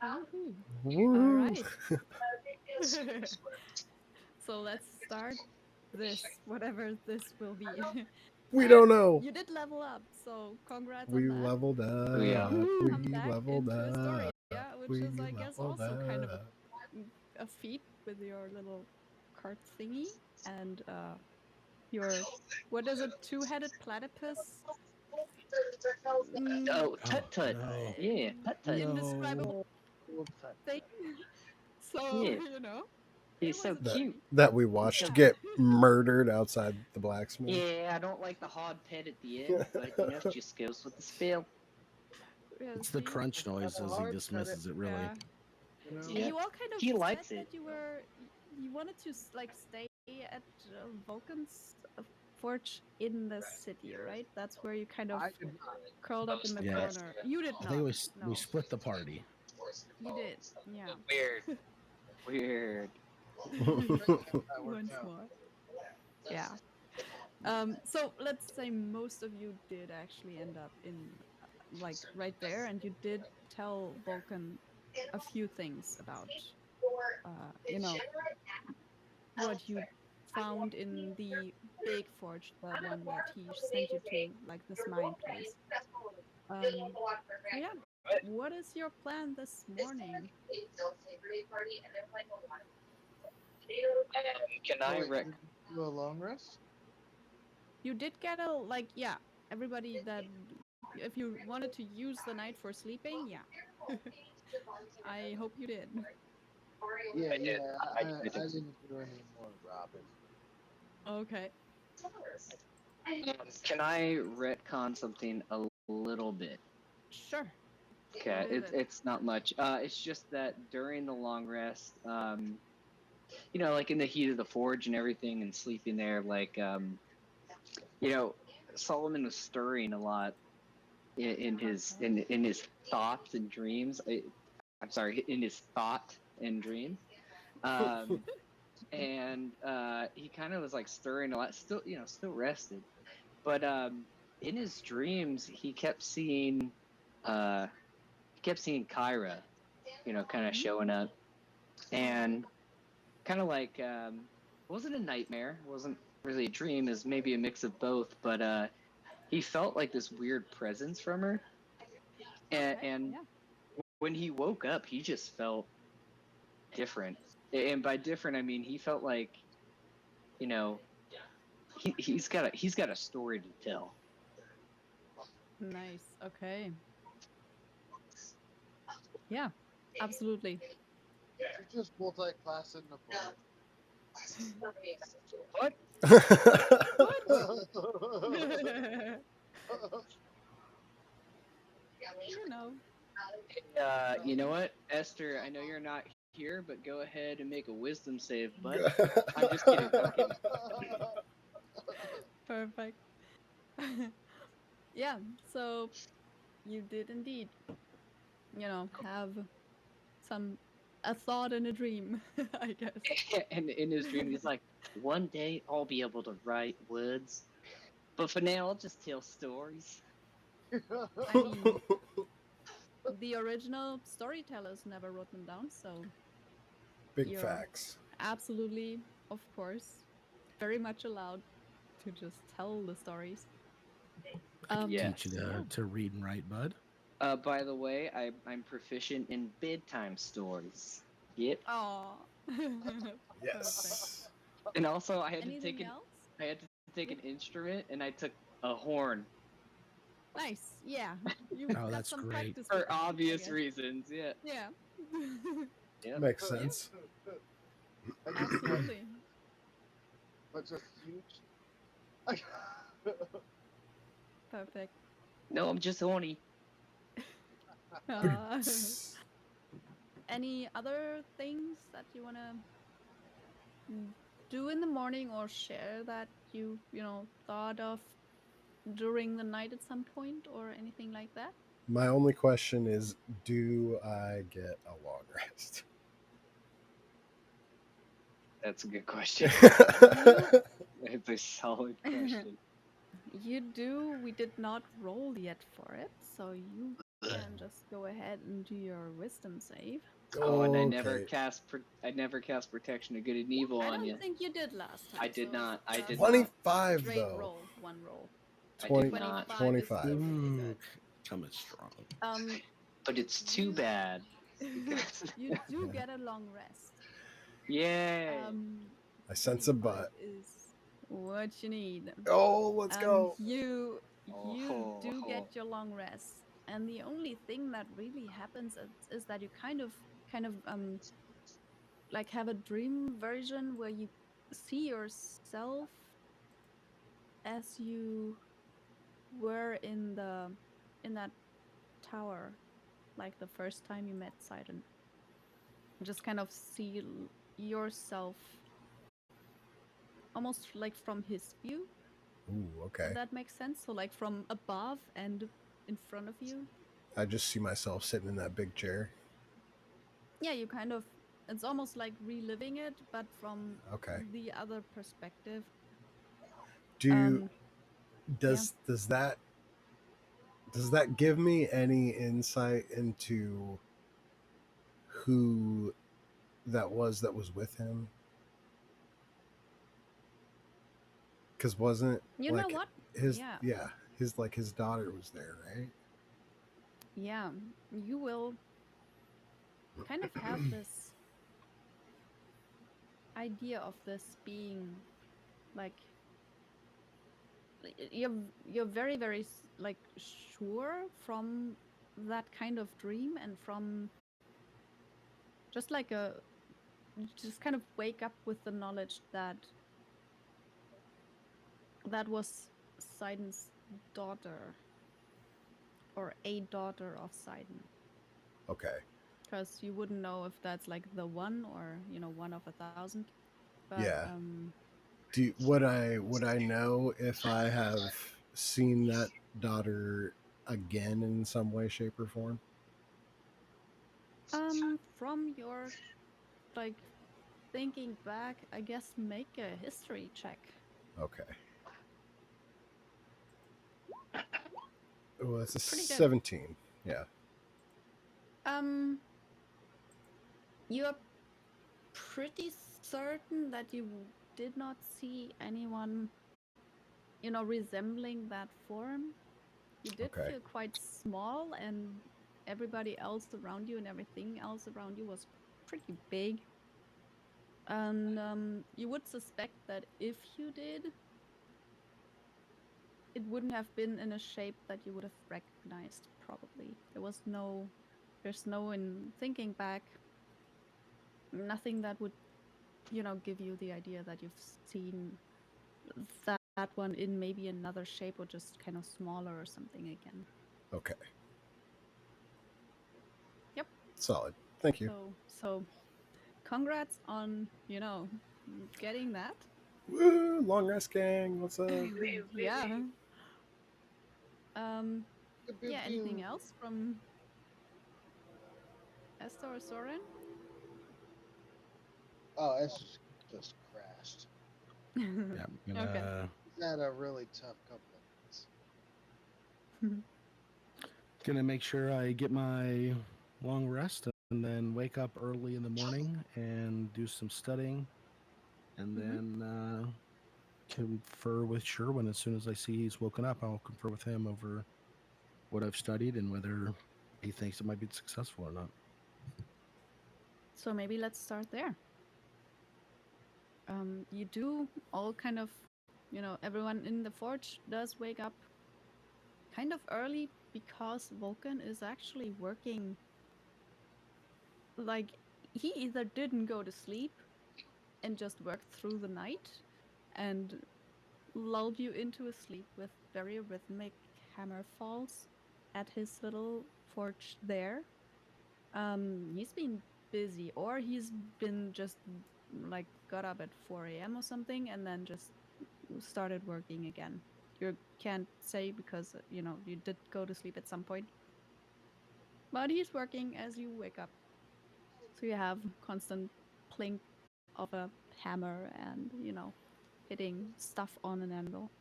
Woohoo. All Woo! right. So let's start this, whatever this will be. We don't know. You did level up, so congrats on We that. leveled Yeah. up. Woo. Come We back leveled into up. Historia, which We is, I guess, leveled also kind of up. a feat with your little cart thingy and your, what is it, two-headed platypus? Mm, Oh, Oh tut tut. no. Yeah, tut tut. indescribable No. Oh, tut thing. tut. So, Yeah, it he's so was That cute. very, that we He's so watched yeah. get murdered outside the blacksmith. Yeah, I don't like the hard pet at the end, but it just goes with the spell. Yeah, It's the see? crunch noise Kinda as he hard, kinda, dismisses it, really. Yeah. Yeah, You all kind of he said likes it. that you wanted to like stay at Vulcan's forge in the city, right? That's where you kind of I did not. curled up in the Yeah. corner. You did I think not. we No, split the party. you did. Yeah. Weird. Weird. That worked Once out. more. Yeah. So let's say most of you did actually end up in like right there, and you did tell Vulcan a few things about you know what you found in the big forge, the one that he sent you to, like this mine place. Um, so yeah, what is your plan this morning? Can I Wait, rec? did you do a long rest? You did get a like, yeah, everybody that if you wanted to use the night for sleeping, yeah. I hope you did. Yeah, I did. yeah. I I did. didn't do any more, Robin. Okay, Can I retcon something a little bit? sure. What Okay, is it? it's not much. It's just that during the long rest, like in the heat of the forge and everything, and sleeping there, you know, Solomon was stirring a lot in his Okay. in his thoughts and dreams. I'm sorry, in his thought and dreams. Um, and he kind of was like stirring a lot. Still, still rested, but in his dreams, uh, he kept seeing Kyra, kind of showing Mm. up, and kind of like wasn't a nightmare, wasn't really a dream, is maybe a mix of both, but he felt like this weird presence from her, Okay. and Yeah. when he woke up, he just felt different, and by different, I mean he felt like you know he's got a story to tell. Nice. Okay. Yeah. Absolutely. You're just multi-class in the What? What? boat. You know. You know what, Esther? I know you're not here, but go ahead and make a wisdom save, bud. I'm just kidding. I'm kidding. Perfect. Yeah. So you did indeed, have some a thought and a dream, I guess. And in his dream, he's like, "One day I'll be able to write words, but for now I'll just tell stories." I mean, the original storytellers never wrote them down, so Big you're facts. absolutely, of course, very much allowed to just tell the stories. I can teach you So yeah. to read and write, bud. By the way, I'm proficient in bedtime stories. Yep. Oh, perfect. Yes. And also, I had to take Anything an else? I had to take an instrument, and I took a horn Nice. Yeah, you've Oh, got that's some great. practice with for that, I obvious guess. reasons. Yeah. Yeah. Yep. Makes Yeah, sense. absolutely. but just huge. Perfect. No, I'm just horny. Uh, any other things that you want to do in the morning or share that you thought of during the night at some point or anything like that? My only question is, do I get a long rest? That's a good question. You It's a solid question. you do. We did not roll yet for it, so you And just go ahead and do your wisdom save. Oh, and I never Okay. cast protection of good and evil I on don't you. think you did last time. I did so not. I just did a not. 25 Straight though. roll, one roll. I 20, did not. 25 is 25. still really Ooh, good. coming strong. But it's too You- bad. Because you do Yeah. get a long rest. Yay! I sense a 25 butt. is what you need. Oh, let's go. You Oh, do get your long rest, and the only thing that really happens is that you kind of like have a dream version where you see yourself as you were in that tower, like the first time you met Sidon. Just kind of see yourself almost like from his view. Ooh, okay. If that makes sense. So like from above and in front of you. I just see myself sitting in that big chair. Yeah, you kind of, it's almost like reliving it, but from Okay. the other perspective. Do yeah. does that give me any insight into who that was with him? Because wasn't You like know what? his Yeah. his daughter was there, right? Yeah. You will kind of have this idea of this being like you're very very like sure from that kind of dream and from just like a just kind of wake up with the knowledge that that was Sidon's daughter or a daughter of Sidon. Okay. Because you wouldn't know if that's like the one or one of 1,000. But Yeah. Would I know if I have seen that daughter again in some way, shape, or form? from your like thinking back, I guess make a history check. Okay. Well, it's a Pretty good. 17. Yeah. You're pretty certain that you did not see anyone, resembling that form. You did Okay. feel quite small, and everybody else around you and everything else around you was pretty big. And you would suspect that if you did, it wouldn't have been in a shape that you would have recognized, probably. There's no, in thinking back, nothing that would, give you the idea that you've seen that one in maybe another shape or just kind of smaller or something again. Okay. Yep. Solid. Thank you. So congrats on, getting that. Woo! Long rest gang. What's up? Yeah. Pew, pew, Yeah, anything pew. else from Esther or Soren? Oh, it's just crashed. Yeah, I'm gonna Okay. He's had a really tough couple of months. gonna make sure I get my long rest and then wake up early in the morning and do some studying, and then confer with Sherwin as soon as I see he's woken up. I'll confer with him over what I've studied and whether he thinks it might be successful or not. So maybe let's start there. You do all kind of, everyone in the forge does wake up kind of early because Vulcan is actually working. Like, he either didn't go to sleep and just worked through the night and lulled you into a sleep with very rhythmic hammer falls at his little forge there. He's been busy, or he's been just like got up at 4 a.m. or something and then just started working again. You can't say because you did go to sleep at some point, but he's working as you wake up. So you have constant plink of a hammer and hitting stuff on an anvil.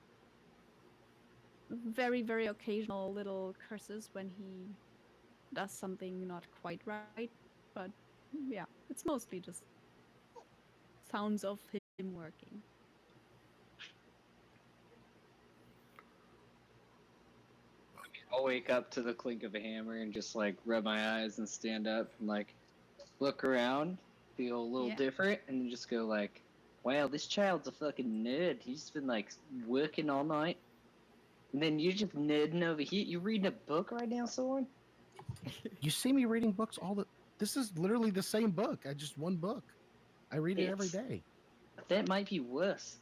Very very occasional little curses when he does something not quite right. But yeah, it's mostly just sounds of him working. I'll wake up to the clink of a hammer and just like rub my eyes and stand up and like look around, feel a little Yeah. different, and then just go like, "Wow, this child's a fucking nerd. He's been like working all night, and then you're just nerding over here. You reading a book right now, Soren? You see me reading books all the. This is literally the same book. I just one book. I read it every It's day. that might be worse.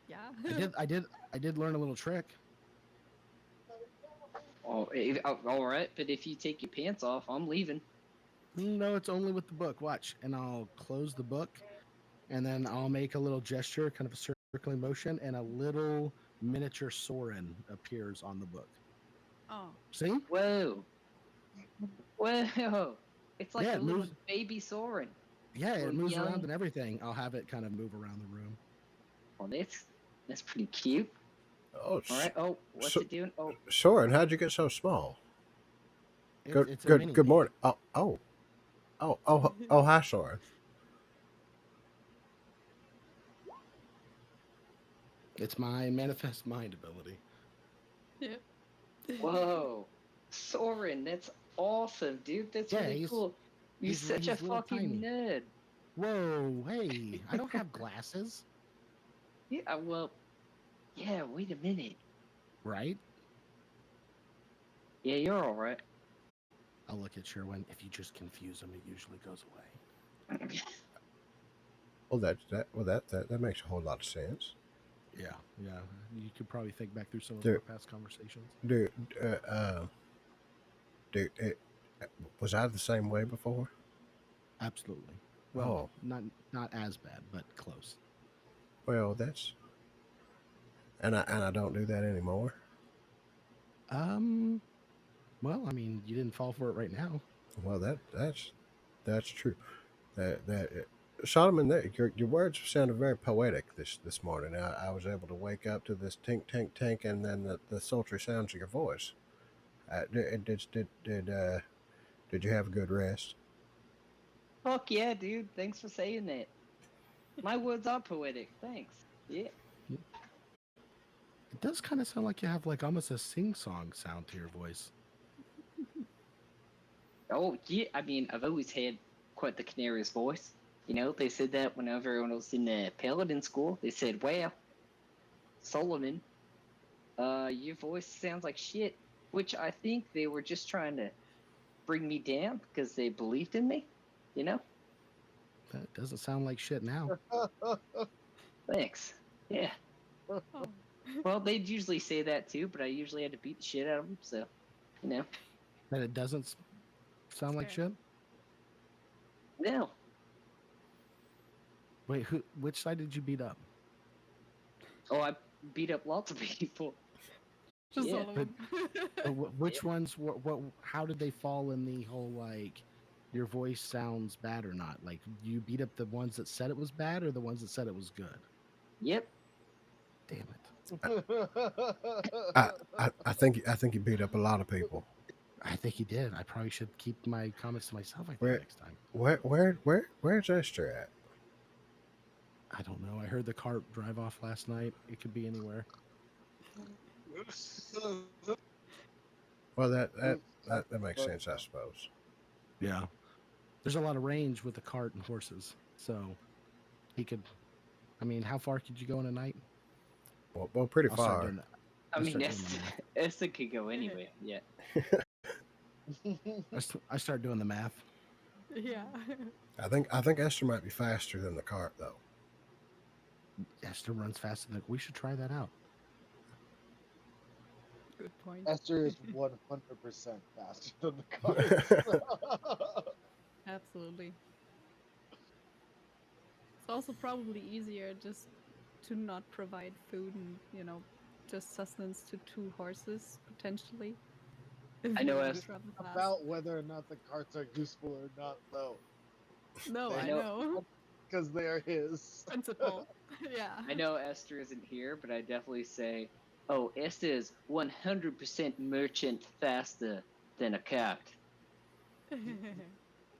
Yeah. I did learn a little trick. Oh, all right, but if you take your pants off, I'm leaving. No, it's only with the book. Watch, and I'll close the book, and then I'll make a little gesture, kind of a circling motion, and a little miniature Soren appears on the book. Oh. See? Whoa, whoa! It's like Yeah, a it little moves. baby Soren. Yeah, Little it moves young. around and everything. I'll have it kind of move around the room. Oh, that's pretty cute. Oh, All right. Oh, what's so, it doing? Oh, Soren, how'd you get so small? It's a mini Good me. morning. Oh, hi, Soren. It's my manifest mind ability. Yeah. whoa, Soren, that's awesome, dude. That's Yeah, really cool. You're such a he's little fucking tiny. nerd. Whoa, hey! I don't have glasses, Yeah. Well. Yeah. Wait a minute. right? Yeah, you're all right. I'll look at Sherwin. If you just confuse him, it usually goes away. Well, that makes a whole lot of sense. Yeah. You could probably think back through some of Dude. our past conversations. Dude, was I the same way before? Absolutely. Well, Oh, not as bad, but close. well, and I don't do that anymore. Well, I mean, you didn't fall for it right now. Well, that's true. Solomon, your words sounded very poetic this morning. I was able to wake up to this tink tink tink, and then the sultry sounds of your voice. Did you have a good rest? Fuck yeah, dude. Thanks for saying that. My words are poetic. Thanks. Yeah. It does kind of sound like you have like almost a sing-song sound to your voice. Oh yeah. I mean, I've always had quite the canary's voice. You know, they said that whenever I was in paladin school. They said, "Wow, Solomon, your voice sounds like shit." Which I think they were just trying to bring me down because they believed in me. You know. That doesn't sound like shit now. Thanks. Yeah. Oh. Well, they'd usually say that too, but I usually had to beat the shit out of them. So, you know. That it doesn't sound like Fair. shit. No. Wait, which side did you beat up? Oh, I beat up lots of people. Just Yeah. all of them. Which ones? What? How did they fall in the whole like? Your voice sounds bad or not? Like you beat up the ones that said it was bad or the ones that said it was good? Yep. Damn it! I think you beat up a lot of people. I think he did. I probably should keep my comments to myself. I think Where- next time. Where's Esther at? I don't know. I heard the cart drive off last night. It could be anywhere. Well, that makes sense, I suppose. Yeah. There's a lot of range with the cart and horses, so he could. I mean, how far could you go in a night? Well, pretty I'll start far. doing that. I I'll mean, start doing the math. Esther could go anywhere. Yeah. I start doing the math. Yeah. I think Esther might be faster than the cart, though. Esther runs faster than. We should try that out. Good point. Esther is 100% faster than the cars. Absolutely. It's also probably easier just to not provide food and, just sustenance to 2 horses, potentially. if I know you as- travel fast. About whether or not the carts are useful or not, though, No, I I know- know. because they are his. Principle. Yeah. I know Esther isn't here, but I definitely say Oh, Esther is 100% merchant faster than a cat.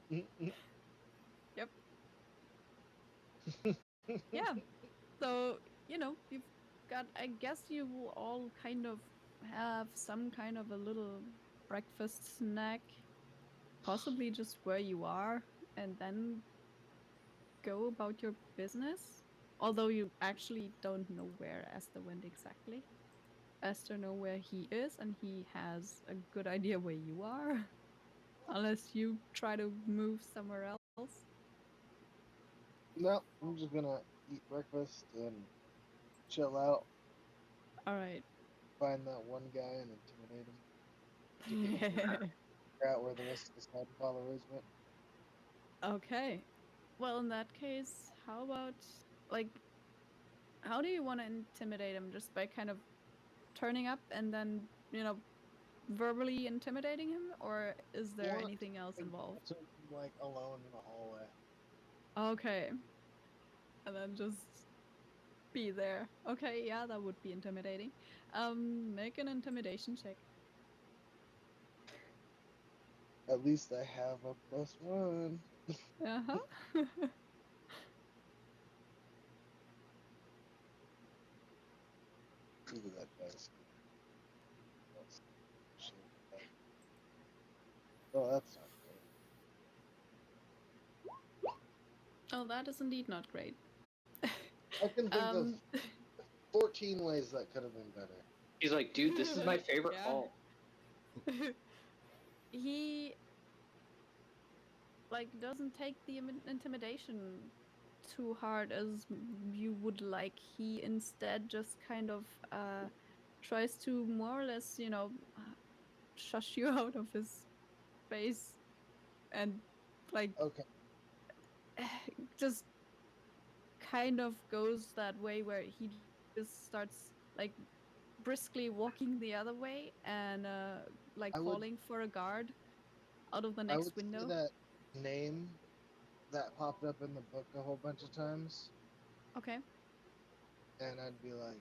Yep. Yeah. So, you've got, I guess you will all kind of have some kind of a little breakfast snack, possibly just where you are, and then go about your business. Although you actually don't know where Esther went exactly. Esther know where he is, and he has a good idea where you are, unless you try to move somewhere else. No, I'm just gonna eat breakfast and chill out. All right. Find that one guy and intimidate him to get him to figure out where the rest of the side followers went. Okay. Well, in that case, how about, like, how do you want to intimidate him? Just by kind of turning up and then, verbally intimidating him? Or is there Or anything else like, involved? catch him, like alone in the hallway. Okay. And then just be there. Okay, yeah, that would be intimidating. Make an intimidation check. At least I have a +1. Uh-huh. Either that dice. Oh, that's not great. Oh, that is indeed not great. I can think of um 14 ways that could have been better. He's like, dude, this is my favorite Yeah. hall. He doesn't take the intimidation too hard as you would like. He instead just kind of tries to more or less, shush you out of his face and like Okay, just kind of goes that way where he just starts like briskly walking the other way and like I would calling for a guard out of the I next would say window. that name that popped up in the book a whole bunch of times, Okay. and I'd be like,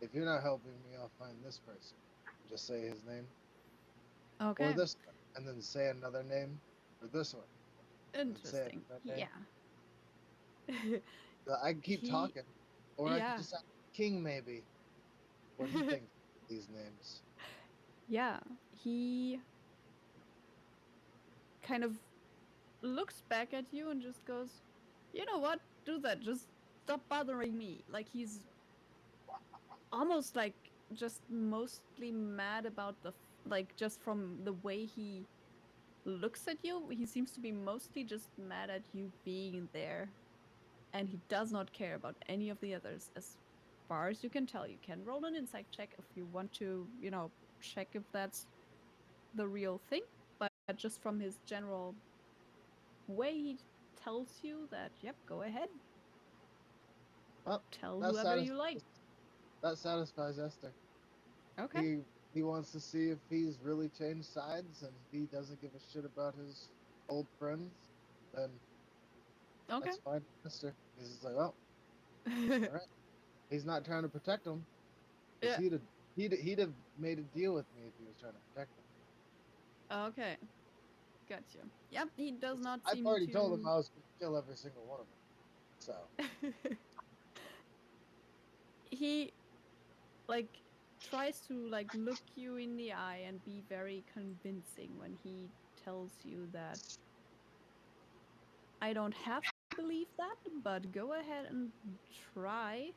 if you're not helping me, I'll find this person. Just say his name or Okay. this one, and then say another name for this one, and say Interesting. another name. Yeah. I can keep He talking, or I could yeah. just ask King maybe what he thinks of these names. Yeah. He kind of looks back at you and just goes, "You know what? Do that. Just stop bothering me." Like he's almost like just mostly mad about like just from the way he looks at you. He seems to be mostly just mad at you being there, and he does not care about any of the others as far as you can tell. You can roll an insight check if you want to, check if that's the real thing, but just from his general way he tells you that, yep, go ahead, Well, tell that whoever you like. satisfies Esther. Okay. He wants to see if he's really changed sides, and if he doesn't give a shit about his old friends, then Okay. that's fine, Esther. He's just like, well, all right. He's not trying to protect them, because Yeah. he'd have made a deal with me if he was trying to protect them. Okay. Gotcha. Yep, he does not I've seem already told him to. I was going to kill every single one of them. So He like tries to like look you in the eye and be very convincing when he tells you that I don't have to believe that, but go ahead and try.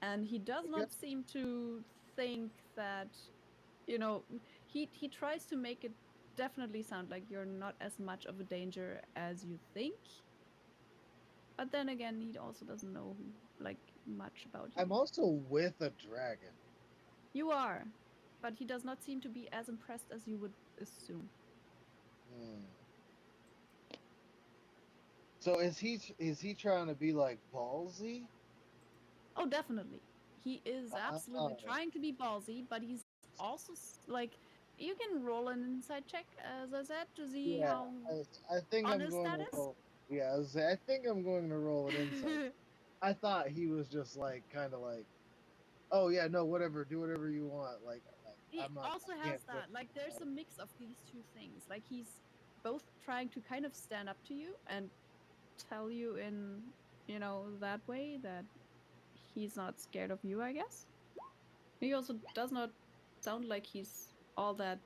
And he does yeah, not seem to think that, you know, he tries to make it definitely sound like you're not as much of a danger as you think. But then again, he also doesn't know like much about you. I'm also with a dragon. You are, but he does not seem to be as impressed as you would assume. Hmm. So is he trying to be like ballsy? Oh, definitely. He is absolutely Oh, trying to be ballsy, but he's also like you can roll an inside check, as I said, to see yeah. how I think I'm honest going that to is. roll. Yeah, I think I'm going to roll an insight. I thought he was just like kind of like, oh yeah, no, whatever, do whatever you want. Like He I'm not. also I has can't do that. Like, there's a it. mix of these two things. Like, he's both trying to kind of stand up to you and tell you in, that way that he's not scared of you, I guess. He also does not sound like he's all that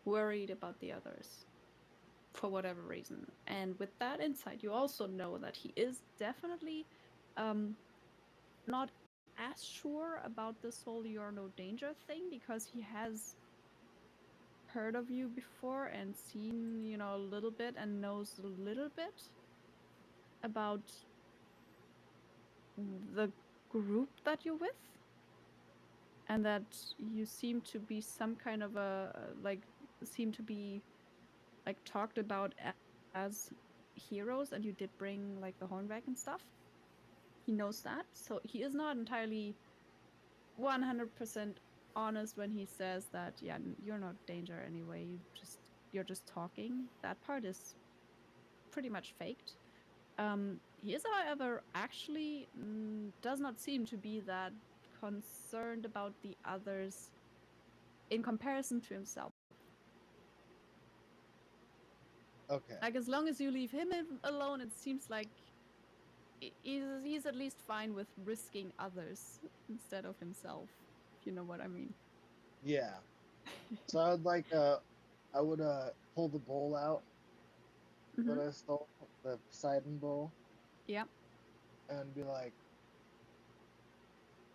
worried about the others for whatever reason. And with that insight, you also know that he is definitely um, not as sure about this whole "you're no danger" thing, because he has heard of you before and seen, a little bit, and knows a little bit about the group that you're with, and that you seem to be some kind of seem to be like talked about as heroes, and you did bring like the hornback and stuff. He knows that, so he is not entirely 100% honest when he says that, yeah, you're not danger anyway, you're just talking. That part is pretty much faked. He is, however, actually does not seem to be that concerned about the others in comparison to himself. Okay. Like, as long as you leave him alone, it seems like he's at least fine with risking others instead of himself, if you know what I mean. Yeah. So I would pull the bowl out that Mm-hmm. I stole, the Poseidon bowl, Yeah. and be like,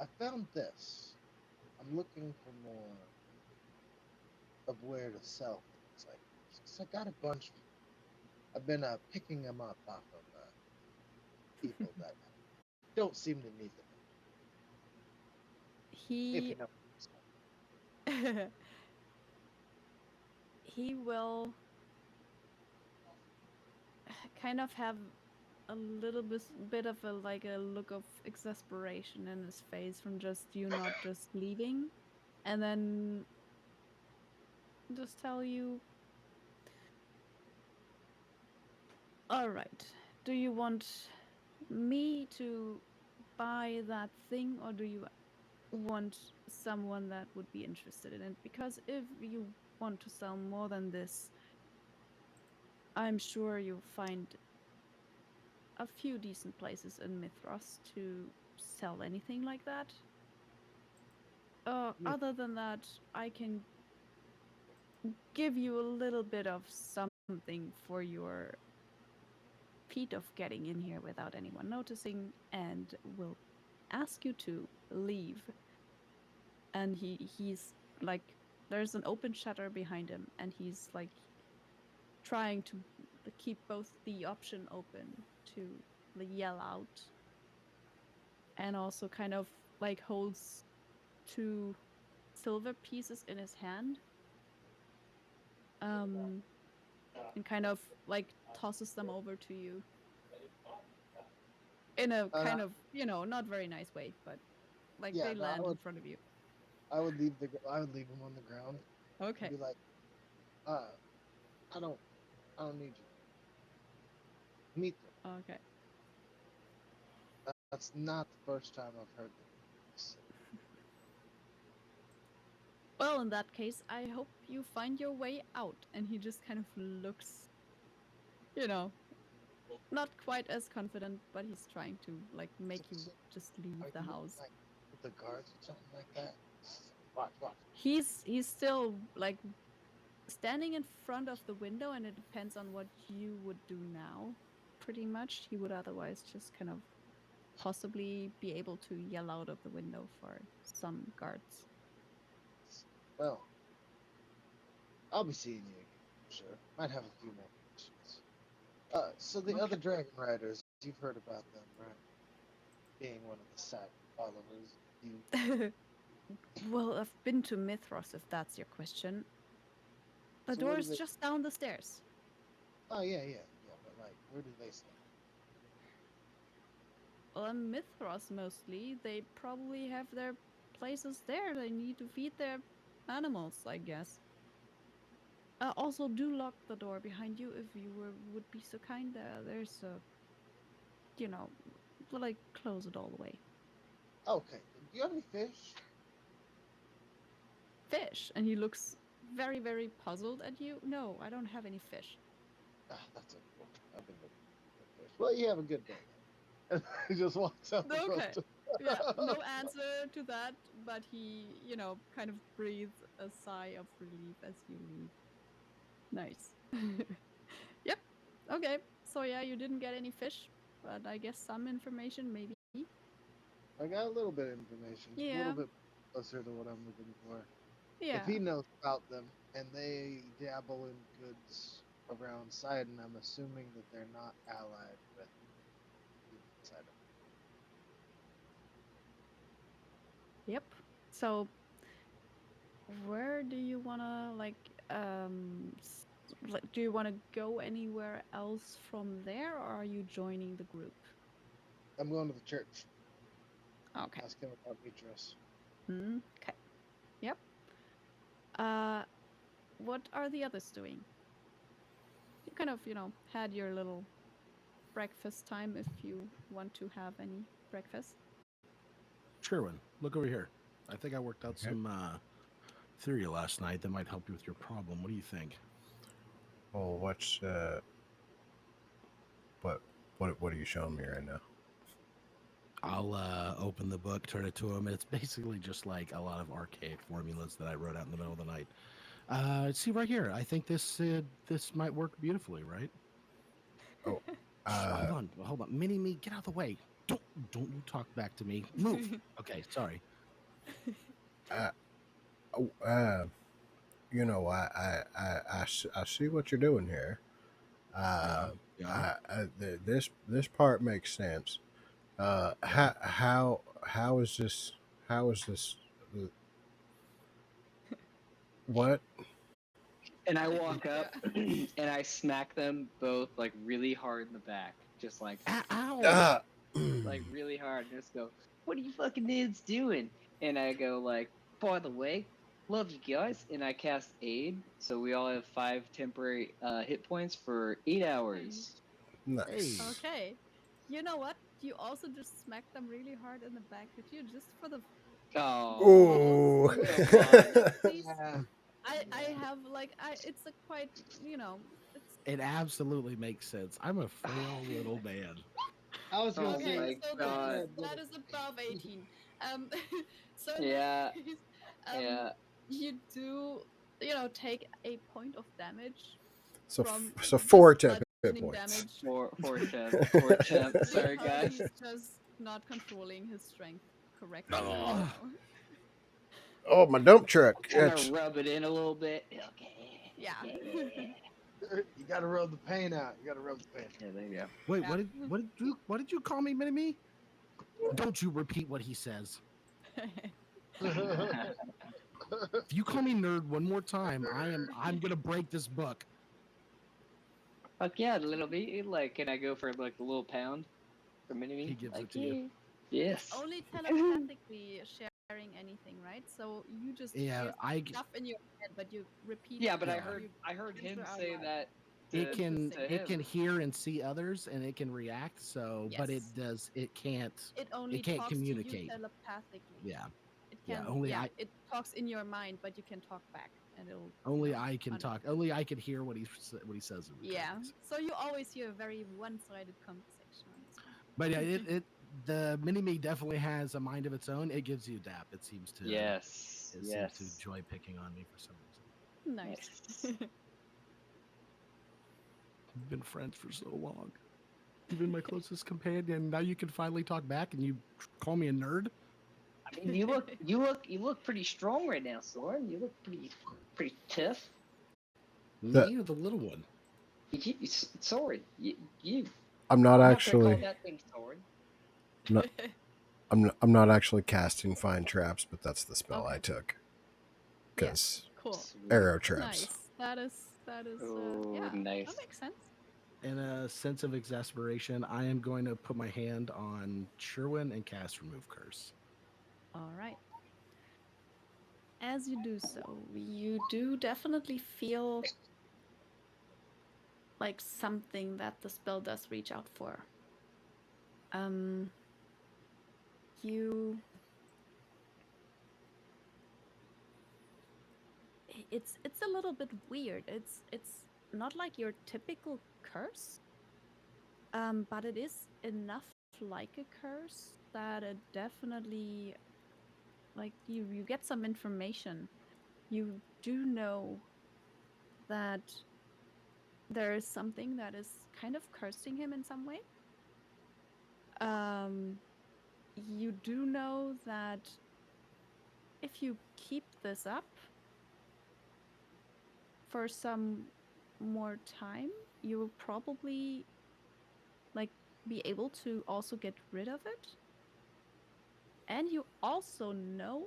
I found this. I'm looking for more of where to sell things like this. 'Cause I got a bunch. I've been picking them up off of people that don't seem to need them. If He you know. he will kind of have a little bit of a look of exasperation in his face from just you not just leaving, and then just tell you, all right, do you want me to buy that thing, or do you want someone that would be interested in it? Because if you want to sell more than this, I'm sure you'll find a few decent places in Mithras to sell anything like that. Yeah. Other than that, I can give you a little bit of something for your feat of getting in here without anyone noticing, and will ask you to leave. And he's like, there's an open shutter behind him, and he's like trying to keep both the option open to yell out, and also kind of like holds two silver pieces in his hand, um and kind of like tosses them over to you in a And kind of, not very nice way, but like yeah, they no, land in front of you. I would leave them on the ground and Okay. be like, uh, I don't I don't need you. Meet them. Okay. That's not the first time I've heard this. Well, in that case, I hope you find your way out. And he just kind of looks, you know not quite as confident, but he's trying to like make you So, just leave are the you house. like with the guards or something like that? Watch. He's still like standing in front of the window, and it depends on what you would do now. Pretty much, he would otherwise just kind of possibly be able to yell out of the window for some guards. Well, I'll be seeing you again, I'm sure. Might have a few more questions. So the other Okay. Dragon Riders, you've heard about them, right? Being one of the silent followers. You Well, I've been to Mithras, if that's your question. The so where do door's they just down the stairs. Oh yeah, but like where do they stay? Well, in Mithras mostly, they probably have their places there. They need to feed their animals, I guess. Also, do lock the door behind you if you would be so kind. There's a, you know, like close it all the way. Okay. Do you have any fish? Fish, and he looks very, very puzzled at you. No, I don't have any fish. Ah, that's okay. I've been looking for fish. Well, you have a good day. And he just walks out the front Okay. door. Yeah, no answer to that, but he, kind of breathes a sigh of relief as you leave. Nice. Yep. Okay. So yeah, you didn't get any fish, but I guess some information maybe. I got a little bit of information. A Yeah. little bit closer to what I'm looking for. Yeah. If he knows about them and they dabble in goods around Sidon, I'm assuming that they're not allied with Sidon. Yep. So where do you wanna do you wanna go anywhere else from there, or are you joining the group? I'm going to the church. Okay. Ask him about Mitros. Okay. Yep. What are the others doing? You kind of, had your little breakfast time if you want to have any breakfast. Sherwin, look over here. I think I worked out Okay. some theory last night that might help you with your problem. What do you think? Well, what's what are you showing me right now? I'll open the book, turn it to him, and it's basically just like a lot of archaic formulas that I wrote out in the middle of the night. See right here. I think this might work beautifully, right? Oh, Hold on. Mini-Me, get out of the way. Don't you talk back to me. Move. Okay, sorry. I see what you're doing here. Yeah. This part makes sense. How is this? How is this? What? And I walk up and I smack them both like really hard in the back, just like Ow! like really hard. And just go, "What are you fucking dudes doing?" And I go like, "By the way, love you guys." And I cast aid, so we all have 5 temporary hit points for 8 hours. Nice. Hey. Okay. You know what? You also just smacked them really hard in the back, did you? Just for the Oh. please. Yeah. I have it's a quite, it's It absolutely makes sense. I'm a frail little man. I was gonna Oh okay. my say. So God. that is above 18. Um, so in Yeah, this case, yeah. you do, take a point of damage So from so just 4 hit bludgeoning points. damage Four temp. Sorry, because guys. he's just not controlling his strength correctly Oh. right now. Oh, my dump truck. Kind It's, of rub it in a little bit. Okay. Yeah. You gotta rub the pain out. You gotta rub the pain. Yeah, there you go. Wait, Yeah. what did you call me, Mini-Me? Don't you repeat what he says. If you call me nerd one more time, I'm gonna break this book. Fuck yeah, little bit. Like, can I go for like a little pound for mini-me? He gives like, it to you. Yes. Only telepathically sharing anything, right? So you just Yeah, hear I stuff in your head, but you repeat. Yeah, but Yeah. I heard him Enter out say loud. that. it can to it him. can hear and see others, and it can react. So, but it Yes. can't. It only can't talks communicate. to you telepathically. Yeah, It yeah. can. Only It talks in your mind, but you can talk back, and it'll. I can talk. Only I can hear what he says. In return, Yeah. basically. So you always hear a very one-sided conversation on this one. But yeah, the Mini-Me definitely has a mind of its own. It gives you DAP. It seems to. Yes. It Yes. seems to enjoy picking on me for some reason. Nice. We've been friends for so long. You've been my closest companion. Now you can finally talk back, and you call me a nerd. I mean, you look pretty strong right now, Soren. You look pretty tough. The- Me or the little one? Soren, you. I'm not I'm not gonna actually call that thing Soren. I'm not actually casting fine traps, but that's the spell I Okay. took. Yeah. Because Cool. Sweet. arrow traps. Nice. That is. Oh, Yeah. nice. That makes sense. In a sense of exasperation, I am going to put my hand on Sherwin and cast Remove Curse. All right. As you do so, you do definitely feel like something that the spell does reach out for. you it's a little bit weird. It's not like your typical curse, but it is enough like a curse that it definitely like you get some information. You do know that there is something that is kind of cursing him in some way. Um, you do know that if you keep this up for some more time, you will probably like be able to also get rid of it. And you also know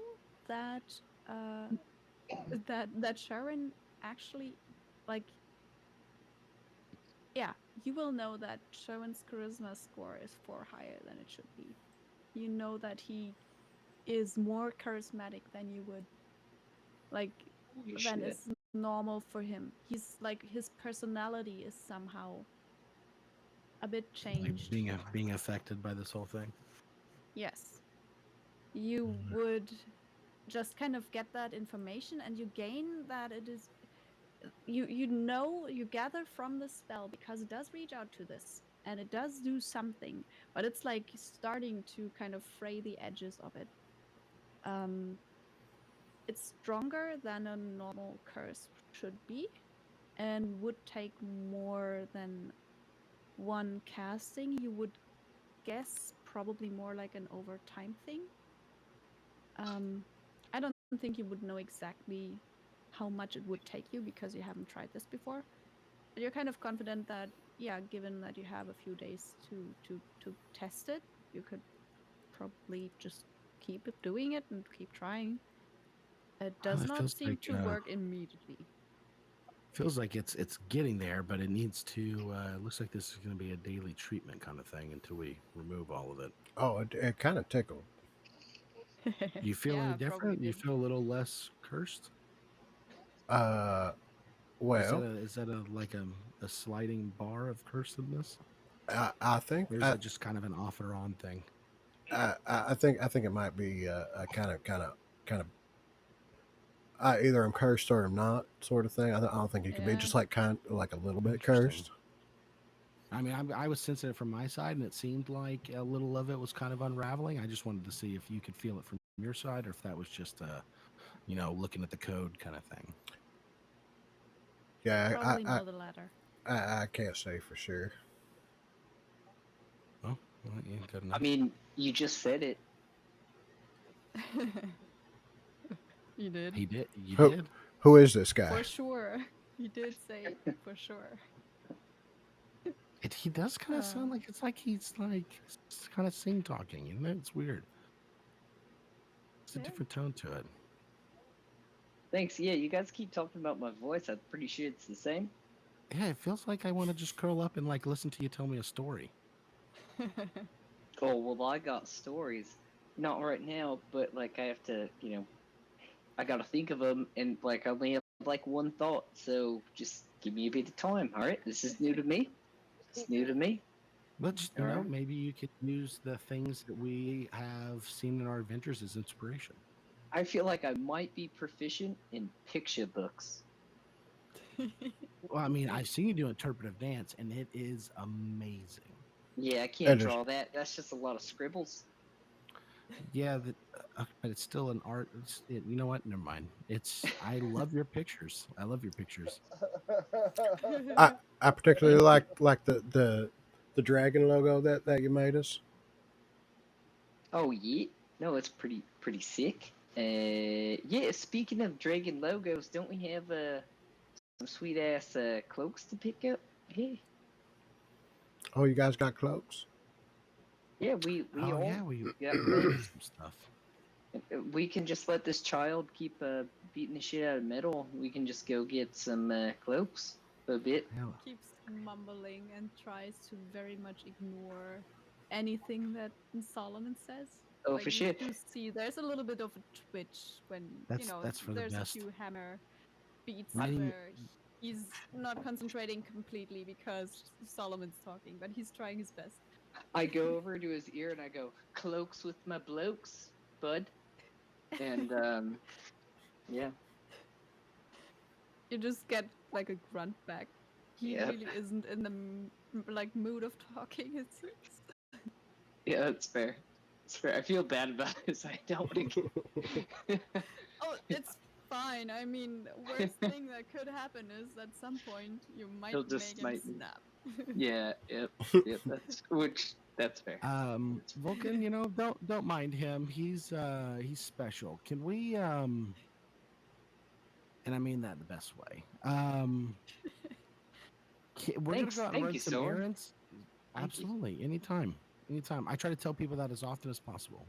that that Sharon actually like yeah, you will know that Sharon's charisma score is 4 higher than it should be. You know that he is more charismatic than you would like Holy than shit. is normal for him. He's like his personality is somehow a bit Like changed. being affected by this whole thing. Yes. You would just kind of get that information and you gain that it is you know you gather from the spell because it does reach out to this and it does do something, but it's like starting to kind of fray the edges of it. Um it's stronger than a normal curse should be and would take more than one casting. You would guess probably more like an overtime thing. I don't think you would know exactly how much it would take you because you haven't tried this before. But you're kind of confident that, yeah, given that you have a few days to test it, you could probably just keep doing it and keep trying. It does It not seem to work immediately. feels like it's getting there, but it needs to. Looks like this is going to be a daily treatment kind of thing until we remove all of it. Oh, it kind of tickled. You feel any Yeah, probably different? You did. feel a little less cursed? Uh, well, Is that a like a sliding bar of cursedness, I think or is that just kind of an off or on thing? I think it might be a kind of either I'm cursed or I'm not sort of thing. I don't think you can be Yeah. just like like a little bit Interesting. cursed. I mean, I was sensitive from my side, and it seemed like a little of it was kind of unraveling. I just wanted to see if you could feel it from your side, or if that was just looking at the code kind of thing. Yeah, Probably more the latter. I can't say for sure. Oh, well, yeah, good I enough. mean, you just said it. You did. He did. You Who- did. Who is this guy? For sure. You did say for sure. He does kind of sound like he's like kind of sing talking, isn't it? It's weird. It's a Yeah. different tone to it. Thanks. Yeah, you guys keep talking about my voice. I'm pretty sure it's the same. Yeah, it feels like I want to just curl up and like listen to you tell me a story. Oh, well, I got stories. Not right now, but like I have to, I gotta think of them, and like I only have like one thought. So just give me a bit of time. All right, this is new to me. It's new to me. But just, All right. maybe you could use the things that we have seen in our adventures as inspiration. I feel like I might be proficient in picture books. Well, I mean, I've seen you do interpretive dance, and it is amazing. Yeah, I can't It is. draw that. That's just a lot of scribbles. Yeah, but it's still an art. You know what? Never mind. I love your pictures. I love your pictures. I particularly like the dragon logo that you made us. Oh yeah, no, it's pretty sick. Yeah. Speaking of dragon logos, don't we have some sweet ass cloaks to pick up? Hey. Oh, you guys got cloaks? Yeah, we Oh all yeah, we got got cloaks. some stuff. We can just let this child keep beating the shit out of metal. We can just go get some cloaks for a bit. Hell, Keeps mumbling and tries to very much ignore anything that Solomon says. Oh, Like for you sure. do see there's a little bit of a twitch when that's for the there's best. a few hammer beats I didn't- where he's not concentrating completely because Solomon's talking, but he's trying his best. I go over to his ear and I go, "Cloaks with my blokes, bud." And yeah, You just get like a grunt back. He Yep. really isn't in the like mood of talking. It seems. yeah, that's fair. It's fair. I feel bad about this. I don't want to. Oh, it's fine. I mean, worst thing that could happen is at some point you might He'll make just him might- snap. Yeah, yep. That's fair. Vulcan, don't mind him. He's special. Can we and I mean that in the best way. We're Thanks, gonna go out and thank run you, some Soren. errands. Thank you. Absolutely, anytime. I try to tell people that as often as possible.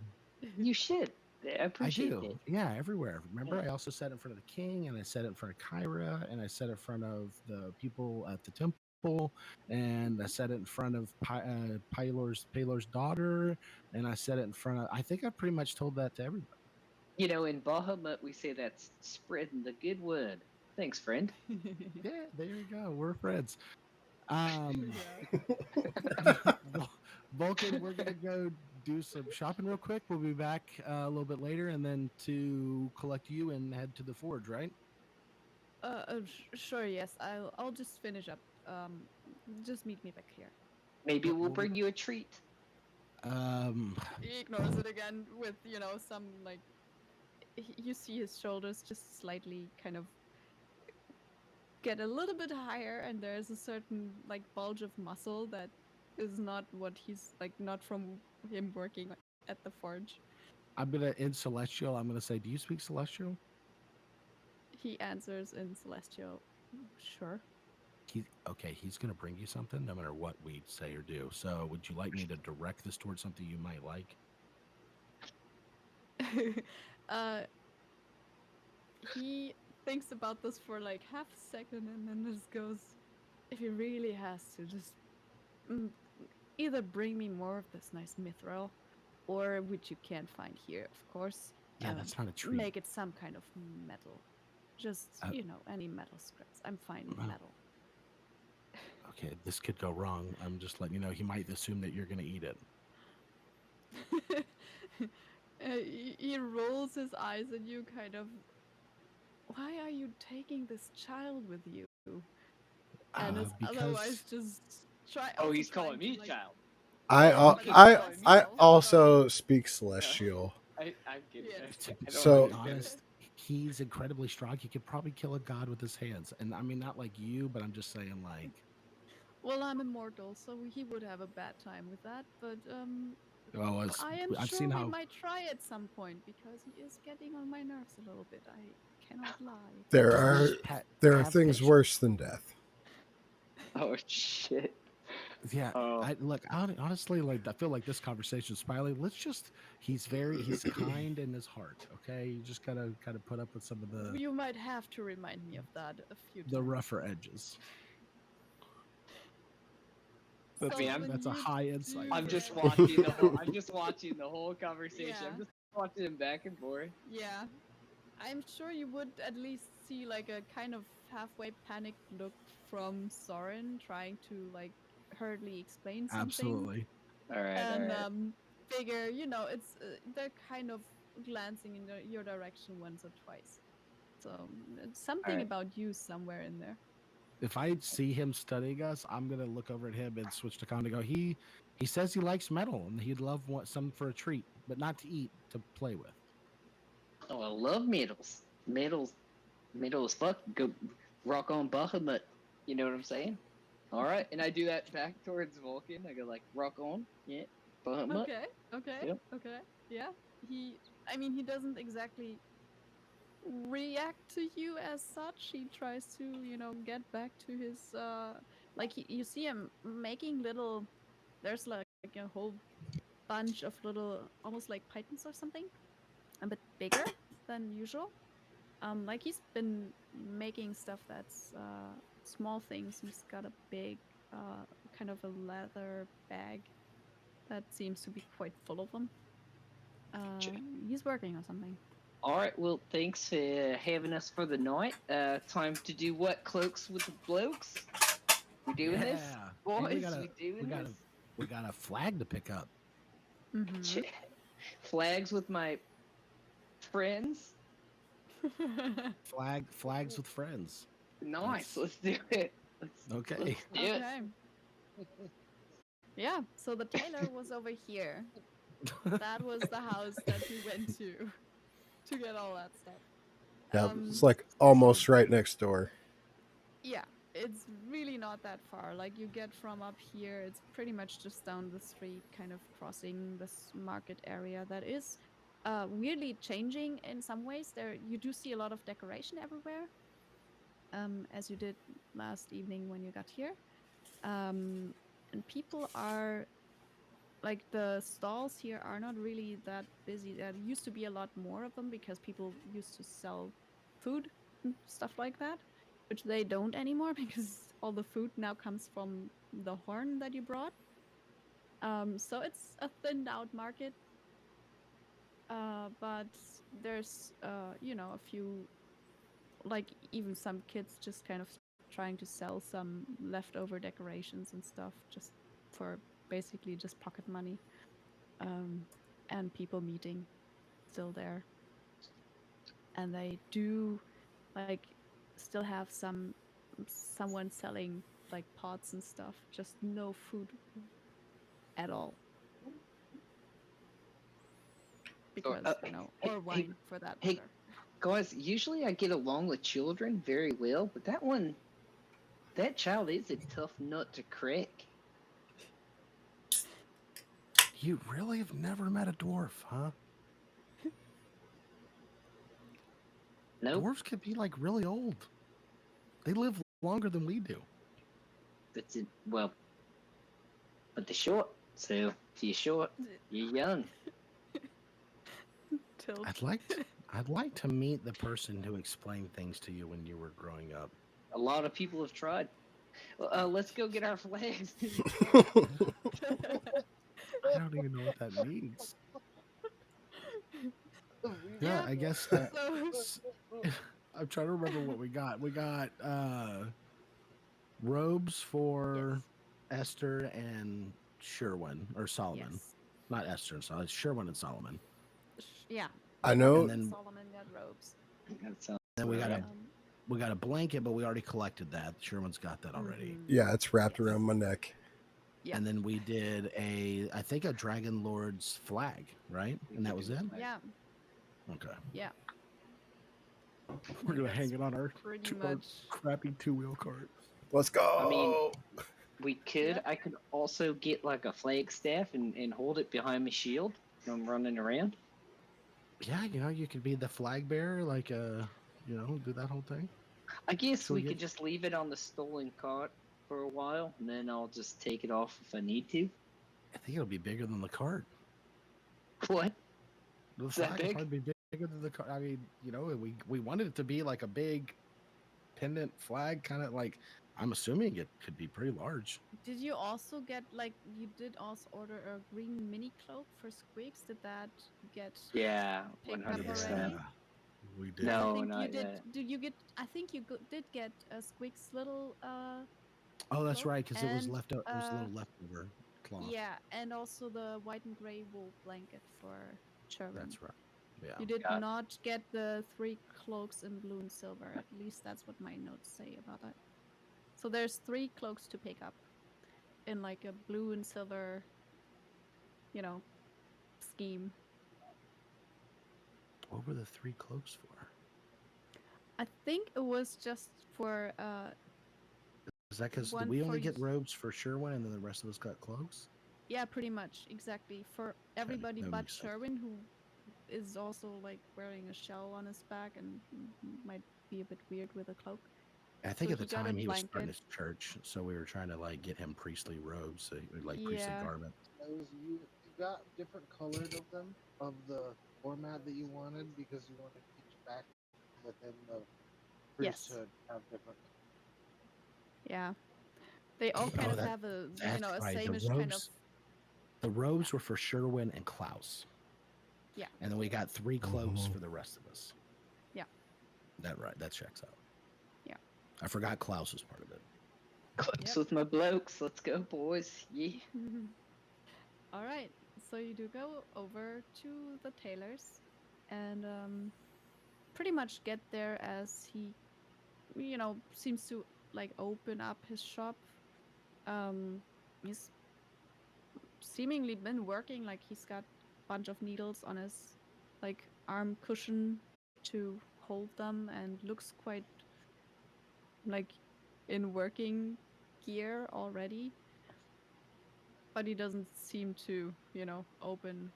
You should. I I appreciate do. it. Yeah, everywhere. Remember, Yeah. I also said it in front of the king, and I said it in front of Kyra, and I said it in front of the people at the temple, and I said it in front of Paylor's daughter, and I said it in front of. I think I pretty much told that to everybody. You know, in Bahamut, we say that's spreading the good word. Thanks, friend. Yeah, there you go. We're friends. Yeah. Vulcan, we're gonna go do some shopping real quick. We'll be back a little bit later, and then to collect you and head to the forge, right? Sure. Yes, I'll just finish up. Just meet me back here. Maybe We'll we'll be- bring you a treat. He ignores it again with some like. You see his shoulders just slightly kind of get a little bit higher, and there's a certain like bulge of muscle that is not what he's like, not from him working at the forge. I'm gonna in Celestial. I'm gonna say, do you speak Celestial? He answers in Celestial. Sure. He's gonna bring you something no matter what we say or do. So, would you like me to direct this towards something you might like? He thinks about this for like half a second and then just goes, if he really has to, just either bring me more of this nice mithril, or which you can't find here, of course. Yeah, that's not a treat. Make it some kind of metal. Just, Uh, any metal scraps. I'm fine with well, metal. Okay, this could go wrong. I'm just letting you know. He might assume that you're gonna eat it. He rolls his eyes at you, kind of. Why are you taking this child with you? And is otherwise just try. Oh, also he's calling trying me to, like, child. I Yeah, al- but it's I celestial, I so- also speak celestial. I'm kidding. Yeah. To I don't So- be understand. honest, he's incredibly strong. He could probably kill a god with his hands. And I mean, not like you, but I'm just saying, like, Well, I'm immortal, so he would have a bad time with that. But well, I am I've sure seen we how might try at some point because he is getting on my nerves a little bit. I cannot lie. There are have things patience. worse than death. Oh shit. Yeah, Oh. honestly, like I feel like this conversation is probably he's kind in his heart. Okay, you just gotta kind of put up with some of the You might have to remind me of that a few times. rougher edges. So I mean, when That's a you high insight. do I'm just get- watching the whole. I'm just watching the whole conversation. Yeah. I'm just watching him back and forth. Yeah, I'm sure you would at least see like a kind of halfway panicked look from Soren trying to like hurriedly explain something. Absolutely. All right. And all right. figure, it's they're kind of glancing in your direction once or twice. So it's something Alright. about you somewhere in there. If I see him studying us, I'm gonna look over at him and switch to Con to go. He says he likes metal and he'd love some for a treat, but not to eat, to play with. Oh, I love medals. Medals as fuck. Go rock on Bahamut. You know what I'm saying? All right, and I do that back towards Vulcan. I go like, rock on, yeah, Bahamut. Okay. Yep. Okay. Yeah. He doesn't exactly react to you as such. He tries to, get back to his you see him making little. There's like a whole bunch of little, almost like pythons or something, a bit bigger than usual. Like he's been making stuff that's small things. He's got a big kind of a leather bag that seems to be quite full of them. He's working on something. All right, well, thanks for having us for the night. Time to do what? Cloaks with the blokes? We doing this, Yeah. boys? We gotta- we doing we gotta- this? we got a flag to pick up. Mm-hmm. Flags with my friends. Flags with friends. Nice. That's- Let's do it. Okay. Let's do it. Okay. Yeah. So the tailor was over here. That was the house that you went to get all that stuff. Yeah, Um, it's like almost right next door. Yeah, it's really not that far. Like you get from up here, it's pretty much just down the street, kind of crossing this market area that is weirdly changing in some ways. There you do see a lot of decoration everywhere. As you did last evening when you got here. And people are like the stalls here are not really that busy. There used to be a lot more of them because people used to sell food and stuff like that, which they don't anymore because all the food now comes from the horn that you brought. So it's a thinned out market. But there's a few, like even some kids just kind of trying to sell some leftover decorations and stuff just for basically just pocket money. And people meeting still there, and they do like still have someone selling like pots and stuff, just no food at all because hey- or wine for that hey, matter. Guys, usually I get along with children very well, but that child is a tough nut to crack. You really have never met a dwarf, huh? Nope. Dwarves can be like really old. They live longer than we do. That's it. Well, but they're short. So if you're short, you're young. Tilt. I'd like to meet the person who explained things to you when you were growing up. A lot of people have tried. Let's go get our flags. I don't even know what that means. Yeah, Yeah, I guess so I'm trying to remember what we got. We got robes for Esther and Sherwin or Solomon. yes. Not Esther and Solomon. It's Sherwin and Solomon. Yeah, I know. And then Solomon got robes. That sounds Then we got right. we got a blanket, but we already collected that. Sherwin's got that already. Mhm. Yeah, it's wrapped Yes. around my neck. Yeah. And then we did I think a Dragon Lord's flag, right? And that was it? Yeah, Okay. yeah. We're gonna That's hang it on our pretty our much. crappy 2-wheel cart. Let's go. I mean, we could. Yeah. I could also get like a flag staff and hold it behind my shield when I'm running around. Yeah, you could be the flag bearer, like do that whole thing. I guess So we we could get- just leave it on the stolen cart for a while, and then I'll just take it off if I need to. I think it'll be bigger than the cart. What? The Is that flag will big? probably be bigger than the cart. I mean, we wanted it to be like a big pendant flag, kind of like. I'm assuming it could be pretty large. Did you also get you did also order a green mini cloak for Squeaks? Did that get Yeah, Pick 100%. up already? We did. No. I think not you did. yet. Did you get? I think you did get Squeak's little. Oh, that's cloak right, because it was and, left. It was a little leftover cloth. Yeah, and also the white and gray wool blanket for Chervin. That's right. Yeah. You did Got it. not get the 3 cloaks in blue and silver. At least that's what my notes say about that. So there's 3 cloaks to pick up in like a blue and silver, scheme. What were the 3 cloaks for? I think it was just for Is that because one we for only get y- robes for Sherwin, and then the rest of us got cloaks? yeah, pretty much exactly for everybody that but makes sense. Sherwin, who is also like wearing a shell on his back and might be a bit weird with a cloak. I think So at the he got a time he was starting blanket. his church, so we were trying to like get him priestly robes, priestly Yeah. garment. You got different colored of them, of the format that you wanted, because you wanted each back within the Yes. priesthood have different. Yeah, they all kind Oh, of have a That's a right. sameish kind of. The robes were for Sherwin and Klaus. Yeah. And then we got 3 cloaks Mhm. for the rest of us. Yeah. That checks out. Yeah. I forgot Klaus was part of it. Close Yep. with my blokes. Let's go, boys. Yeah. All right. So you do go over to the tailor's and pretty much get there as he, seems to like open up his shop. He's seemingly been working, like he's got a bunch of needles on his like arm cushion to hold them and looks quite like in working gear already. But he doesn't seem to, open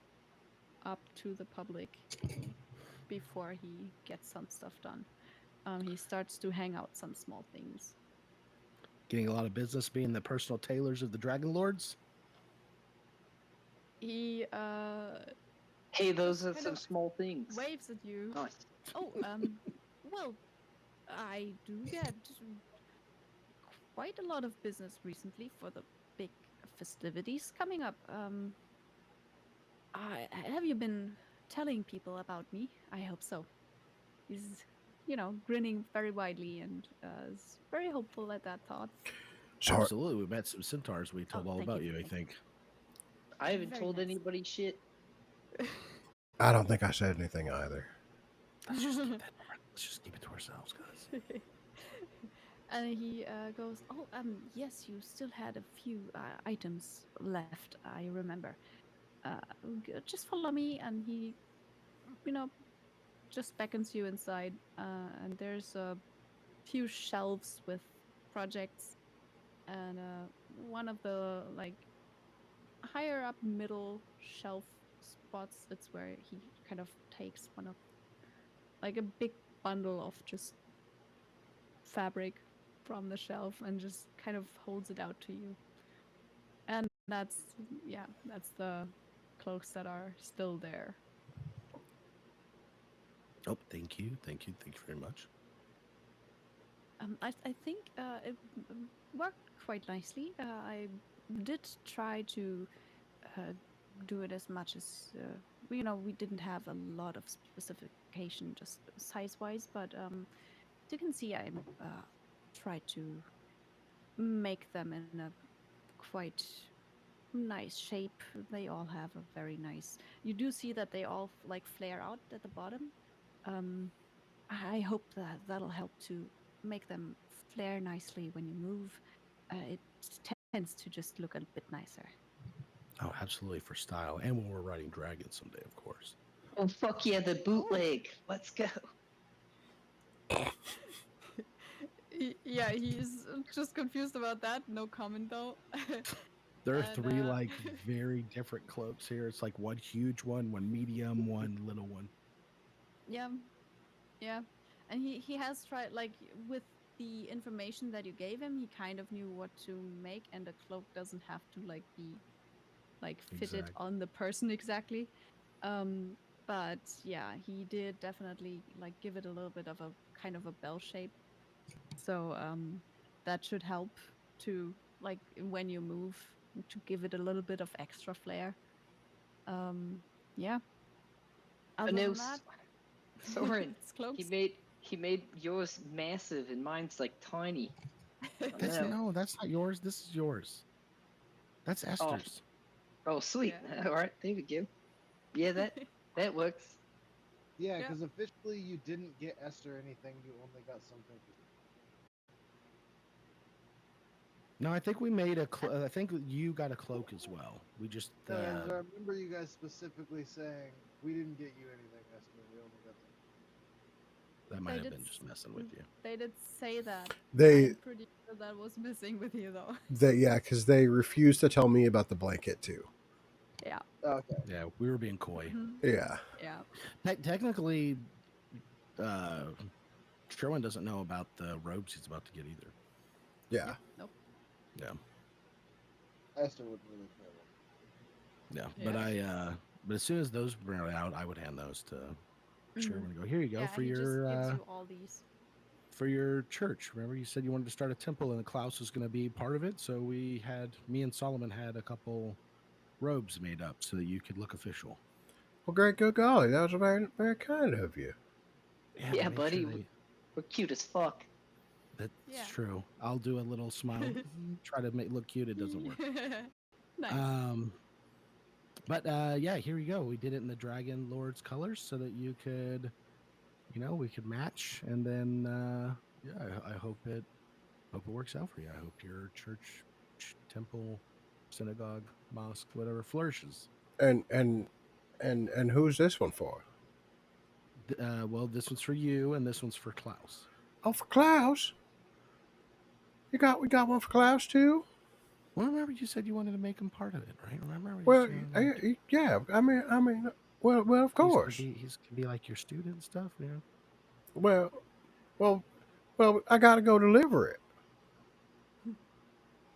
up to the public before he gets some stuff done. He starts to hang out some small things. Getting a lot of business being the personal tailors of the Dragon Lords. He Hey, those are kind some of small things. waves at you. Nice. Oh, well, I do get quite a lot of business recently for the big festivities coming up. Have you been telling people about me? I hope so. He's, grinning very widely and is very hopeful at that thought. So, Absolutely, we met some centaurs. We told all thank about you, you, I thank think. I haven't Very told nice. anybody shit. I don't think I said anything either. Let's just keep that. Let's just keep it to ourselves, guys. And he goes, "Oh, yes, you still had a few items left. I remember. Just follow me." And he, you know, just beckons you inside. And there's a few shelves with projects, and one of the like higher up middle shelf spots. It's where he kind of takes one of like a big bundle of just fabric from the shelf and just kind of holds it out to you. And that's the cloaks that are still there. Oh, thank you very much. I think it worked quite nicely. I did try to uh, do it as much as we didn't have a lot of specification just size wise, but you can see I tried to make them in a quite nice shape. They all have a very nice. You do see that they all like flare out at the bottom. Um, I hope that that'll help to make them flare nicely when you move. It tends to just look a bit nicer. Oh, absolutely, for style, and when we're riding dragons someday, of course. Oh fuck yeah, the bootleg. Let's go. Yeah, he's just confused about that. No comment though. There are And, three like very different cloaks here. It's like one huge one, one medium, one little one. Yeah, yeah, and he has tried like with the information that you gave him. He kind of knew what to make, and the cloak doesn't have to like be like fitted Exact. on the person exactly. Um, but yeah, he did definitely like give it a little bit of a kind of a bell shape. So that should help to like when you move to give it a little bit of extra flair. Um, yeah. Other no, than that, Soren, it's cloaks. he made yours massive and mine's like tiny. That's No. no, that's not yours. This is yours. That's Esther's. Oh sweet. Yeah. All right, there we go. Yeah, that works. Yeah, Yeah. because officially you didn't get Esther anything. You only got something. No, I think we made a. I think you got a cloak as well. We just. No, Yeah. 'cause I remember you guys specifically saying we didn't get you anything, Esther. We only got the. That might They have did been just messing with you. They did say that. They, I'm pretty sure that was missing with you though. yeah, because they refused to tell me about the blanket too. Yeah. Okay. Yeah, we were being coy. Mhm. Yeah, Yeah. Technically, Sherwin doesn't know about the robes he's about to get either. yeah. Nope. Yeah, Esther wouldn't really care. yeah. Yeah. But as soon as those were out, I would hand those to Sherwin and go, here you go Yeah, for he just your gives you all these. for your church. Remember, you said you wanted to start a temple, and Klaus was going to be part of it. So me and Solomon had a couple robes made up so that you could look official. Well, great, good golly, that was very, very kind of you. Yeah, Yeah, make buddy. sure We're cute as fuck. that's Yeah. true. I'll do a little smile, try to make look cute. It doesn't work. Nice. But yeah, here we go. We did it in the Dragon Lord's colors so that you could, we could match, and then yeah, I hope it works out for you. I hope your church, temple, synagogue, mosque, whatever flourishes. And who's this one for? Well, this one's for you, and this one's for Klaus. Oh, for Klaus. We got one for Klaus too. Well, remember you said you wanted to make him part of it, right? Remember? Well, yeah. Well, of course. He's gonna be like your student and stuff, Well, well, well. I gotta go deliver it.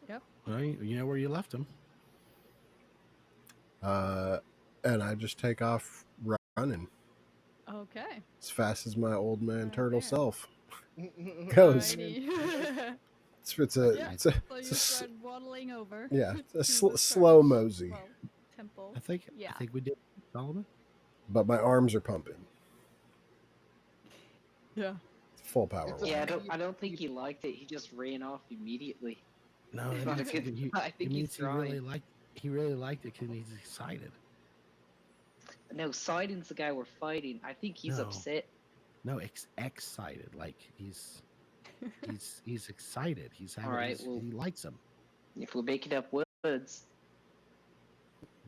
Yep. Well, you know where you left him. And I just take off running Okay. as fast as my old man Right turtle there. self goes. Alrighty. It's a Yeah. it's a, So you it's a s- start waddling over. yeah, to it's the a slow church. mosey, Well, temple. I think Yeah. we did, Solomon. but my arms are pumping. Yeah. Full power. It's a- Yeah, walk. I don't think he liked it. He just ran off immediately. No, It's that not a means good- he, I think it he's means he really liked it because he's excited. No, Sidon's the guy we're fighting. I think he's No. upset. No, excited. Like he's excited. He's having. Alright, well- he likes him. If we're making up words,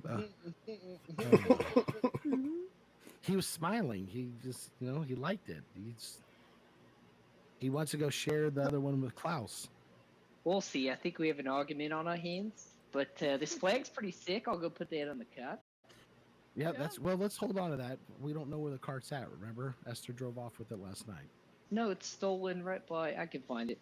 Mhm. He was smiling. He just, he liked it. He wants to go share the other one with Klaus. we'll see. I think we have an argument on our hands. But this flag's pretty sick. I'll go put that on the cut. Yeah, Yeah. let's hold on to that. We don't know where the cart's at. Remember, Esther drove off with it last night. No, it's stolen right by. I can find it.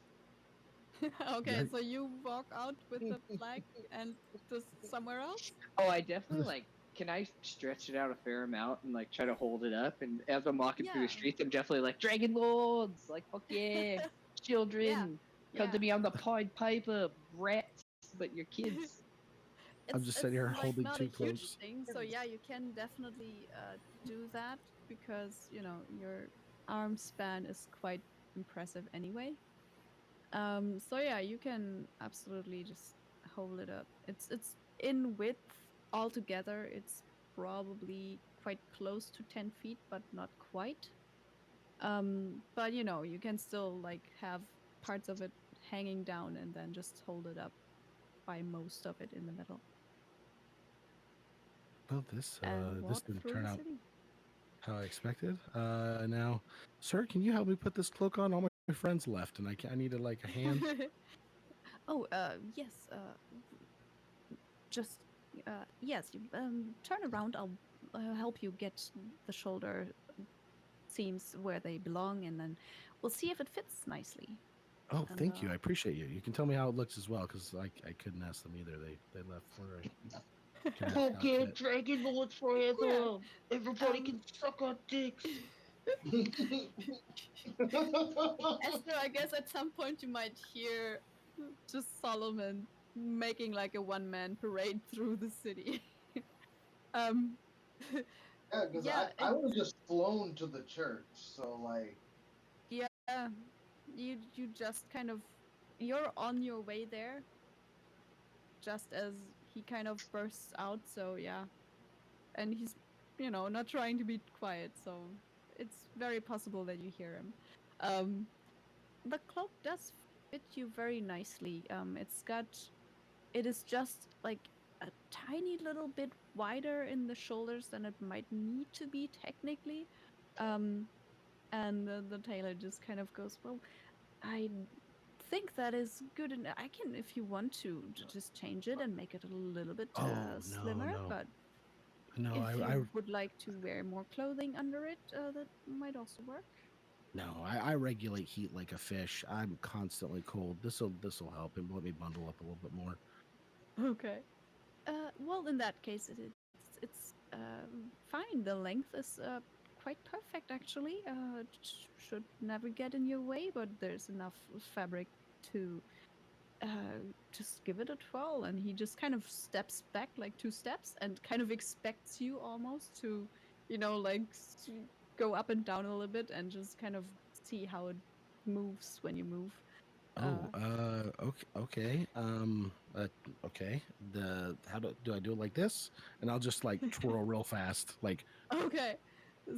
Okay, Right. so you walk out with the flag and just somewhere else? Oh, I definitely like. Can I stretch it out a fair amount and like try to hold it up? And as I'm walking through Yeah. the streets, I'm definitely like Dragon Lords, like fuck yeah, children, come Yeah. to me on the Pied Piper, rats, but you're kids. I'm just sitting here holding not two a huge cloaks. thing, so yeah, you can definitely do that because your arm span is quite impressive anyway. So yeah, you can absolutely just hold it up. It's in width altogether. It's probably quite close to 10 feet, but not quite. But you can still like have parts of it hanging down and then just hold it up by most of it in the middle Well, this and walk didn't through turn the out city. how I expected. Now, sir, can you help me put this cloak on? All my friends left, and I needed like a hand. Oh, yes. Just, yes. You turn around. I'll help you get the shoulder seams where they belong, and then we'll see if it fits nicely. Oh, And, thank you. I appreciate you. You can tell me how it looks as well, because I couldn't ask them either. They left for a cast outfit. Dragon Lords forever. Yeah. Everybody Um, can suck our dicks. Esther, I guess at some point you might hear just Solomon making like a one-man parade through the city. um, Yeah, because Yeah, I was just flown to the church, so like, yeah, you just kind of you're on your way there, just as he kind of bursts out. So yeah, and he's not trying to be quiet, so it's very possible that you hear him. The cloak does fit you very nicely. It is just like a tiny little bit wider in the shoulders than it might need to be technically. And the tailor just kind of goes, well, I think that is good, and I can, if you want to, just change it and make it a little bit Oh, no, slimmer. no. But No, if you I would like to wear more clothing under it, that might also work. no, I regulate heat like a fish. I'm constantly cold. This'll help and let me bundle up a little bit more. Okay. Well, in that case, it's fine. The length is quite perfect, actually. It should never get in your way, but there's enough fabric to just give it a twirl. And he just kind of steps back like 2 steps and kind of expects you almost to, like go up and down a little bit and just kind of see how it moves when you move. Okay, okay. Okay. Do I do it like this? And I'll just like twirl real fast, like Okay,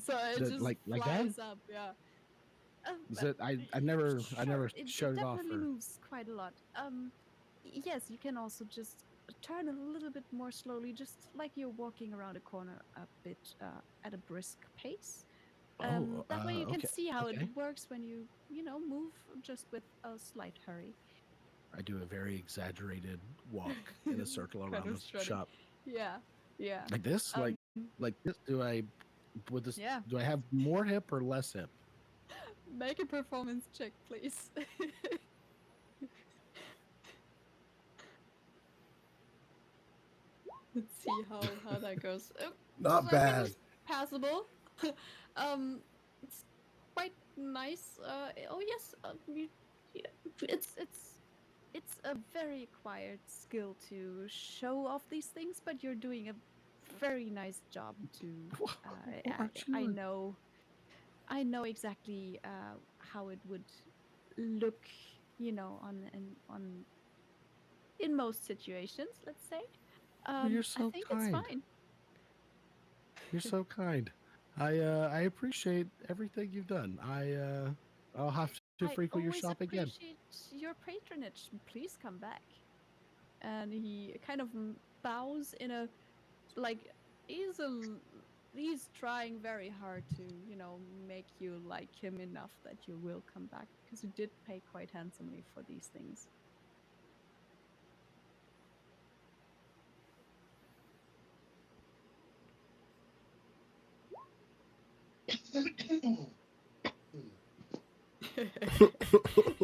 so it just like that. flies up. Yeah. Is But it? I sure, never it showed it off. definitely Or moves quite a lot. Yes, you can also just turn a little bit more slowly, just like you're walking around a corner a bit at a brisk pace. oh, That way you can okay, see how it okay. works when you move just with a slight hurry. I do a very exaggerated walk in a circle Kind around of the strutting. shop, Yeah, yeah. like this, Um, like this. Do I with this? yeah. Do I have more hip or less hip? Make a performance check, please. Let's see how that goes. Not I think bad. it's passable. It's quite nice. Oh yes, yeah, it's a very acquired skill to show off these things, but you're doing a very nice job to. Aren't I you? know. I know exactly how it would look, on in most situations. Let's say. You're I so think it's kind. fine. You're so kind. I appreciate everything you've done. I'll have to I frequent your always shop again. appreciate your patronage. Please come back. And he kind of bows in a like he's a l- he's trying very hard to make you like him enough that you will come back because you did pay quite handsomely for these things.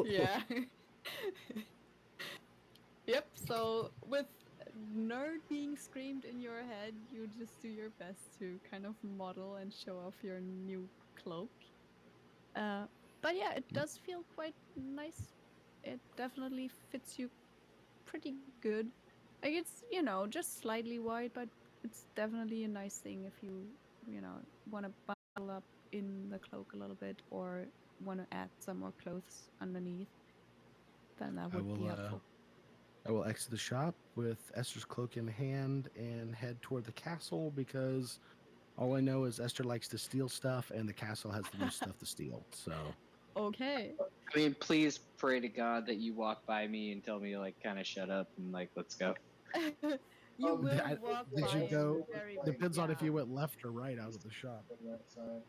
Yeah. Yep. So with nerd being screamed in your head, you just do your best to kind of model and show off your new cloak. Uh, but yeah, it does feel quite nice. It definitely fits you pretty good. Like it's, just slightly wide, but it's definitely a nice thing if you want to bundle up in the cloak a little bit or want to add some more clothes underneath, then that I would be will helpful. I will exit the shop with Esther's cloak in hand and head toward the castle because all I know is Esther likes to steal stuff and the castle has the most stuff to steal. So Okay. I mean, please pray to God that you walk by me and tell me to like kind of shut up and like let's go. You will I, walk did by you it go? very, Depends on if yeah. you went left or right out of the shop. From that side.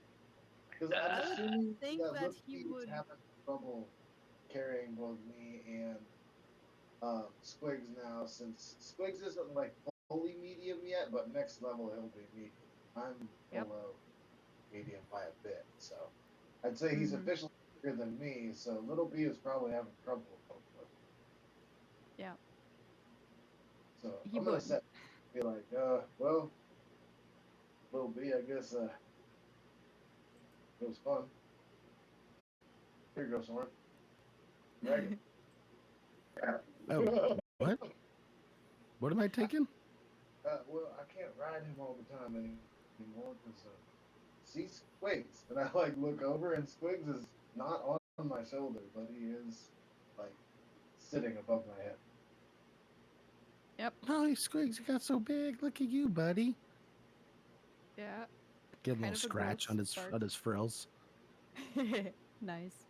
Because I'm I would assuming think that that Little he B is would. having trouble carrying both me and Squigs now, since Squigs isn't like fully medium yet, but next level he'll be medium. I'm Yep. below medium by a bit, so I'd say he's Hmm. officially bigger than me. So Little B is probably having trouble with him. Yeah, So he I'm gonna would. set be like, well, Little B, I guess it was fun. Here you go, Soren. Drag it. Oh, what? What am I taking? Well, I can't ride him all the time anymore because see Squigs, and I like look over, and Squigs is not on my shoulder, but he is like sitting above my head. Yep. Oh, Squigs, you got so big. Look at you, buddy. Yeah. Get a Kind little of a growth scratch on spurt. his frills. Nice.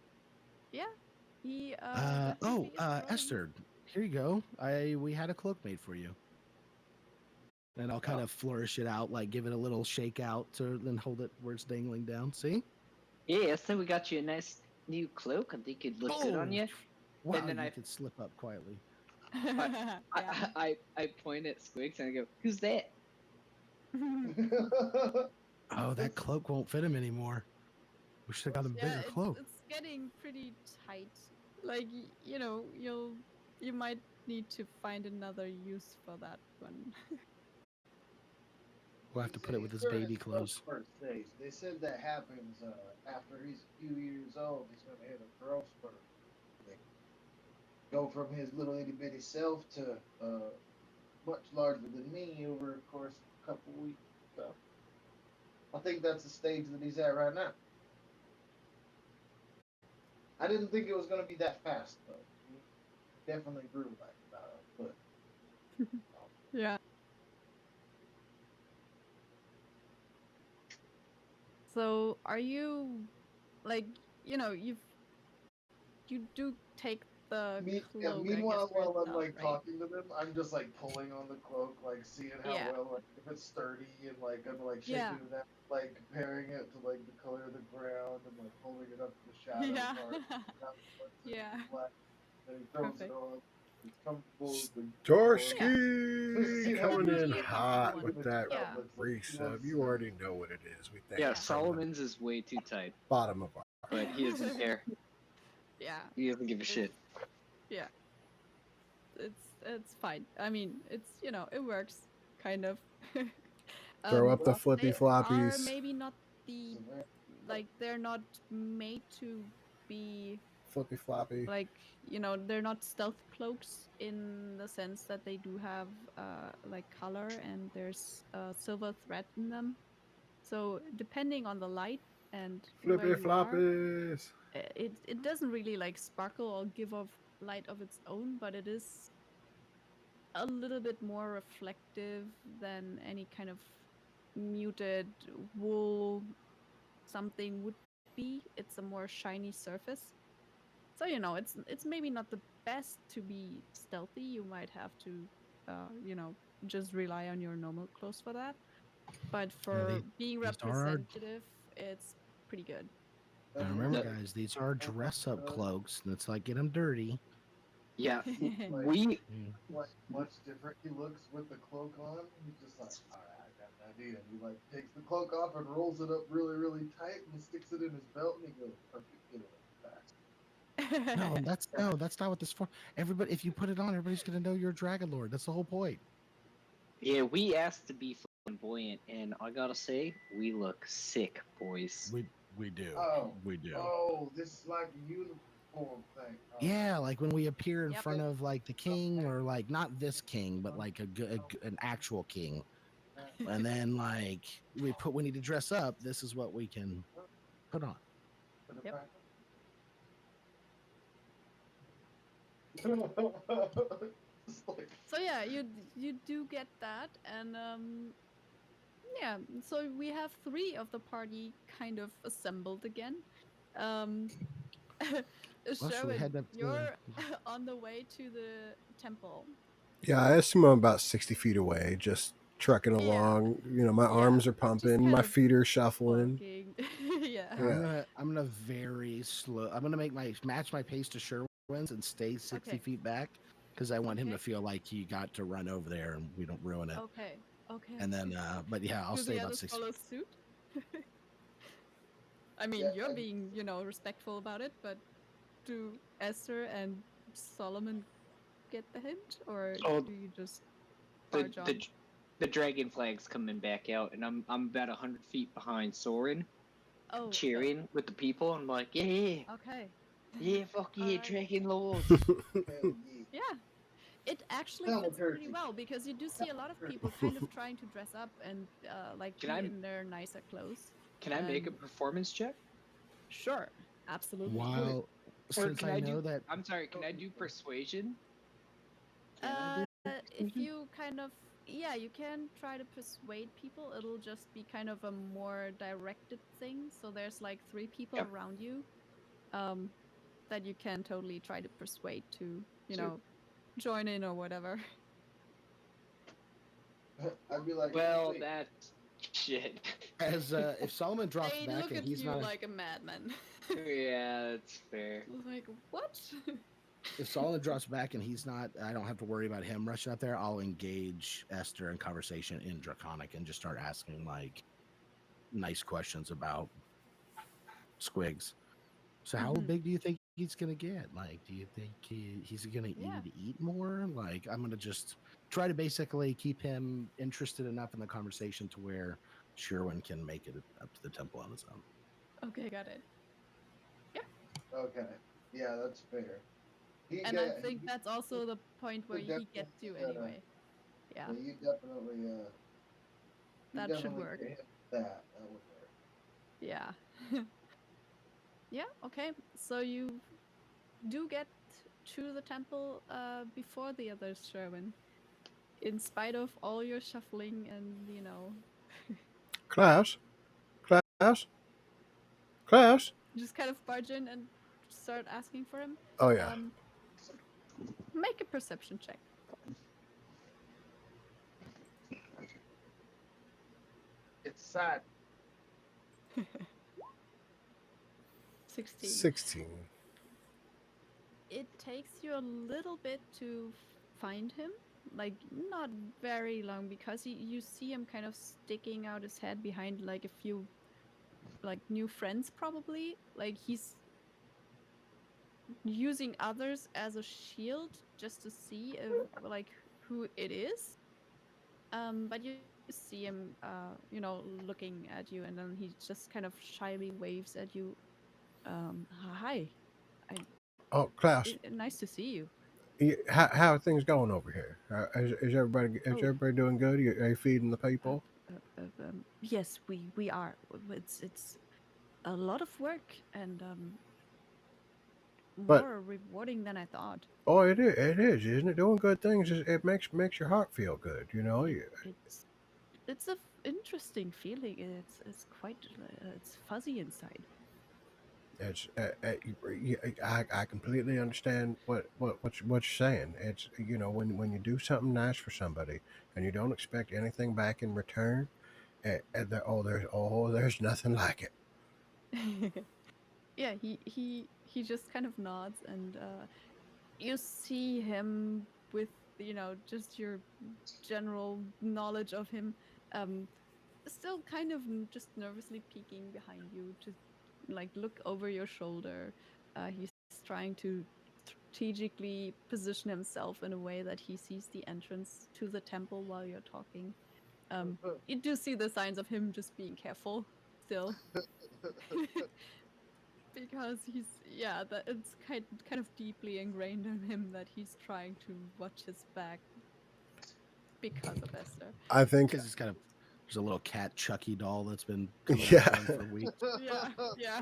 Yeah. He definitely is growing. Esther, here you go. We had a cloak made for you. And I'll kind Oh, of flourish it out, like give it a little shake out to then hold it where it's dangling down. See? yeah, so we got you a nice new cloak. I think it'd look good on Oh, you. wow! And then You could slip up quietly. I, Yeah. I point at Squigs and I go, "Who's that?" Oh, that It's cloak won't fit him anymore. We should have got him a Yeah, bigger it's cloak. it's getting pretty tight. Like you might need to find another use for that one. We'll have to put it with his baby clothes. first stage. They said that happens after he's a few years old. He's gonna hit a growth spurt. They go from his little itty bitty self to much larger than me over the course of a couple weeks. So I think that's the stage that he's at right now. I didn't think it was gonna be that fast though. definitely grew like about a foot. Yeah. So are you like, you do take the cloak, I guess, Meanwhile, for while I'm itself, like right? talking to them, I'm just like pulling on the cloak, like seeing how Yeah. well, like if it's sturdy, and like I'm like Yeah. shaking it out, like comparing it to like the color of the ground, and like holding it up to the shadow Yeah. part. Yeah. Then he throws it Perfect. on. It's comfortable. The Yeah. Starsky See how coming in Definitely a hot comfortable with one. that Yeah. resub. You already know what it is. We thank Yeah, you from the Solomon's is way too tight, bottom of our but he doesn't care. Yeah. He doesn't give a It's, shit. yeah. It's fine. I mean, it works kind of. throw up the flippy They are floppies. maybe not the like they're not made to be Flippy floppy. like, they're not stealth cloaks in the sense that they do have like color and there's silver thread in them. So depending on the light and where Flippy you are, floppies. it doesn't really like sparkle or give off light of its own, but it is a little bit more reflective than any kind of muted wool something would be. It's a more shiny surface. So it's maybe not the best to be stealthy. You might have to just rely on your normal clothes for that. But for being these are our. representative, it's pretty good. Now remember, No. guys, these are dress-up cloaks, and it's like get them dirty. Yeah, Like, we like much different he looks with the cloak on. He's just like, all right, I got an idea. And he like takes the cloak off and rolls it up really, really tight and sticks it in his belt. And he goes, perfect getaway fast. That's not what this is for. Everybody, if you put it on, everybody's gonna know you're a dragon lord. That's the whole point. we asked to be flamboyant, and I gotta say, we look sick, boys. We do. Oh, We do. oh, this is like a uniform thing. Oh, Yeah, like when we appear in Yep. front of like the king, or like not this king, but like an actual king, and then like we need to dress up. This is what we can put on. Yep. It's like, So yeah, you do get that, and yeah. So we have 3 of the party kind of assembled again. Um, Well, should we Sherwin, head up to you're on the way to the temple. Yeah, I assume I'm about 60 feet away, just trucking Yeah. along. My Yeah, arms are just pumping, kind my of feet are shuffling. walking. Yeah. Yeah. I'm gonna very slow. I'm gonna match my pace to Sherwin's and stay 60 Okay. feet back because I want him to Okay. feel like he got to run over there and we don't ruin it. Okay. Okay. And then, but yeah, I'll Do stay the about others 60. follow suit? I mean, Yeah, you're being, respectful about it, but do Esther and Solomon get the hint, or Oh, do you just the barge on? the dragon flag's coming back out, and I'm about 100 feet behind Soren, Oh, cheering with the people. I'm like, yeah, okay. yeah, fuck yeah, Alright. dragon lords. hell yeah. Yeah. It actually Tell the fits pretty turkey. well because you do see a lot of people kind of trying to dress up and like Can be I- in their nicer clothes. Can I make a And- performance check? Sure, absolutely. While, Or since can I I know do? that, I'm sorry. Can I do persuasion? Can I do If persuasion? you kind of, yeah, you can try to persuade people. It'll just be kind of a more directed thing. So there's like 3 people Yep. around you, that you can totally try to persuade to, Sure. join in or whatever. I'd be like, Well, wait, that's shit. as if Solomon drops They back look and at he's you not, like a madman. Yeah, that's fair. Like, what? if Solomon drops back and he's not, I don't have to worry about him rushing out there. I'll engage Esther in conversation in Draconic and just start asking like nice questions about Squigs. So how Mhm. big do you think he's gonna get? Like, do you think he's gonna Yeah. eat more? Like, I'm gonna just try to basically keep him interested enough in the conversation to where Sherwin can make it up to the temple on his own. Okay, got it. okay, yeah, that's fair. He And I got- think he- that's also the point where would he gets you definitely, anyway. Yeah, Yeah, you definitely, you that should definitely work. get him that. That would work. Yeah. Yeah, okay. So you do get to the temple before the others, Sherwin. In spite of all your shuffling and, Klaus, Klaus, Klaus. just kind of barge in and start asking for him. Oh yeah. Make a perception check. It's sad. 16. 16. It takes you a little bit to find him. Like, not very long, because you see him kind of sticking out his head behind, like, a few, like, new friends, probably. Like, he's using others as a shield just to see, like, who it is. But you see him, looking at you, and then he just kind of shyly waves at you. Hi. Oh, Klaus, Nice to see you. how are things going over here? Is everybody Oh. everybody doing good? Are you feeding the people? Yes, we are. It's a lot of work, and But- more rewarding than I thought. Oh, it is, isn't it? Doing good things it makes your heart feel good. You know. It's a interesting feeling. It's quite it's fuzzy inside. It's I completely understand what you're saying. It's when you do something nice for somebody and you don't expect anything back in return. There's nothing like it. Yeah, he just kind of nods, and you see him with just your general knowledge of him, still kind of just nervously peeking behind you to like look over your shoulder. He's trying to strategically position himself in a way that he sees the entrance to the temple while you're talking. You do see the signs of him just being careful still. Because that it's kind of deeply ingrained in him that he's trying to watch his back because of Esther. I think Because there's a little cat Chucky doll that's been coming Yeah. after him for weeks. Yeah.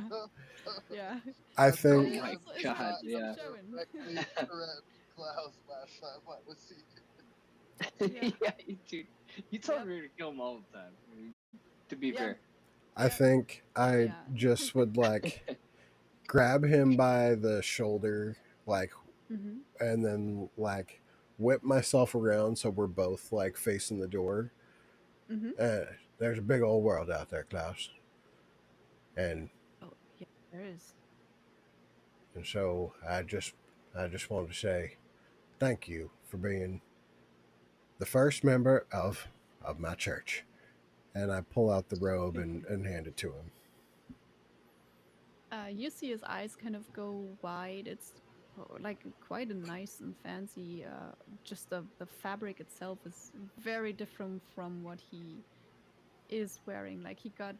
I That's think Oh my Also, it's God, not yeah. Sherwin. directly threatened Klaus last time I was here. Yeah. Yeah, dude. You told Yep. me to kill him all the time. I mean, to be Yeah. fair. I think I Yeah. just would like grab him by the shoulder, like, Mm-hmm. and then like whip myself around so we're both like facing the door. Mm-hmm. There's a big old world out there, Klaus, and Oh, yeah, there is. so I just wanted to say thank you for being the first member of my church. And I pull out the robe and hand it to him. You see his eyes kind of go wide. It's like quite a nice and fancy. Just the fabric itself is very different from what he is wearing. Like he got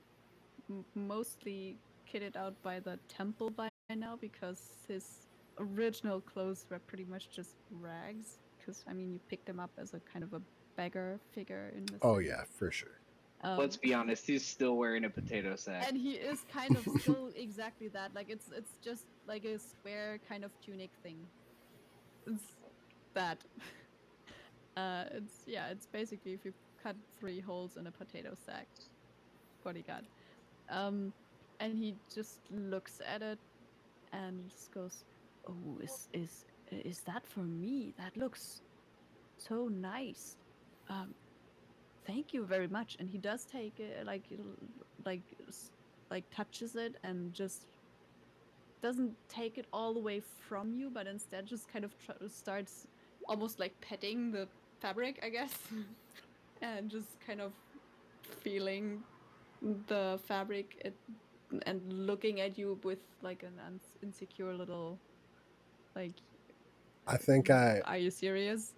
mostly kitted out by the temple by now, because his original clothes were pretty much just rags. Because I mean, you picked him up as a kind of a beggar figure in the Oh city. yeah, for sure. Let's be honest, he's still wearing a potato sack. And he is kind of still exactly that. Like it's just like a square kind of tunic thing. It's that. It's basically if you cut 3 holes in a potato sack. What he got. And he just looks at it and just goes, "Oh, is that for me? That looks so nice. Thank you very much." And he does take it, like touches it, and just doesn't take it all the way from you, but instead just kind of starts almost like petting the fabric, I guess, and just kind of feeling the fabric and looking at you with like an insecure little like, I think are you serious?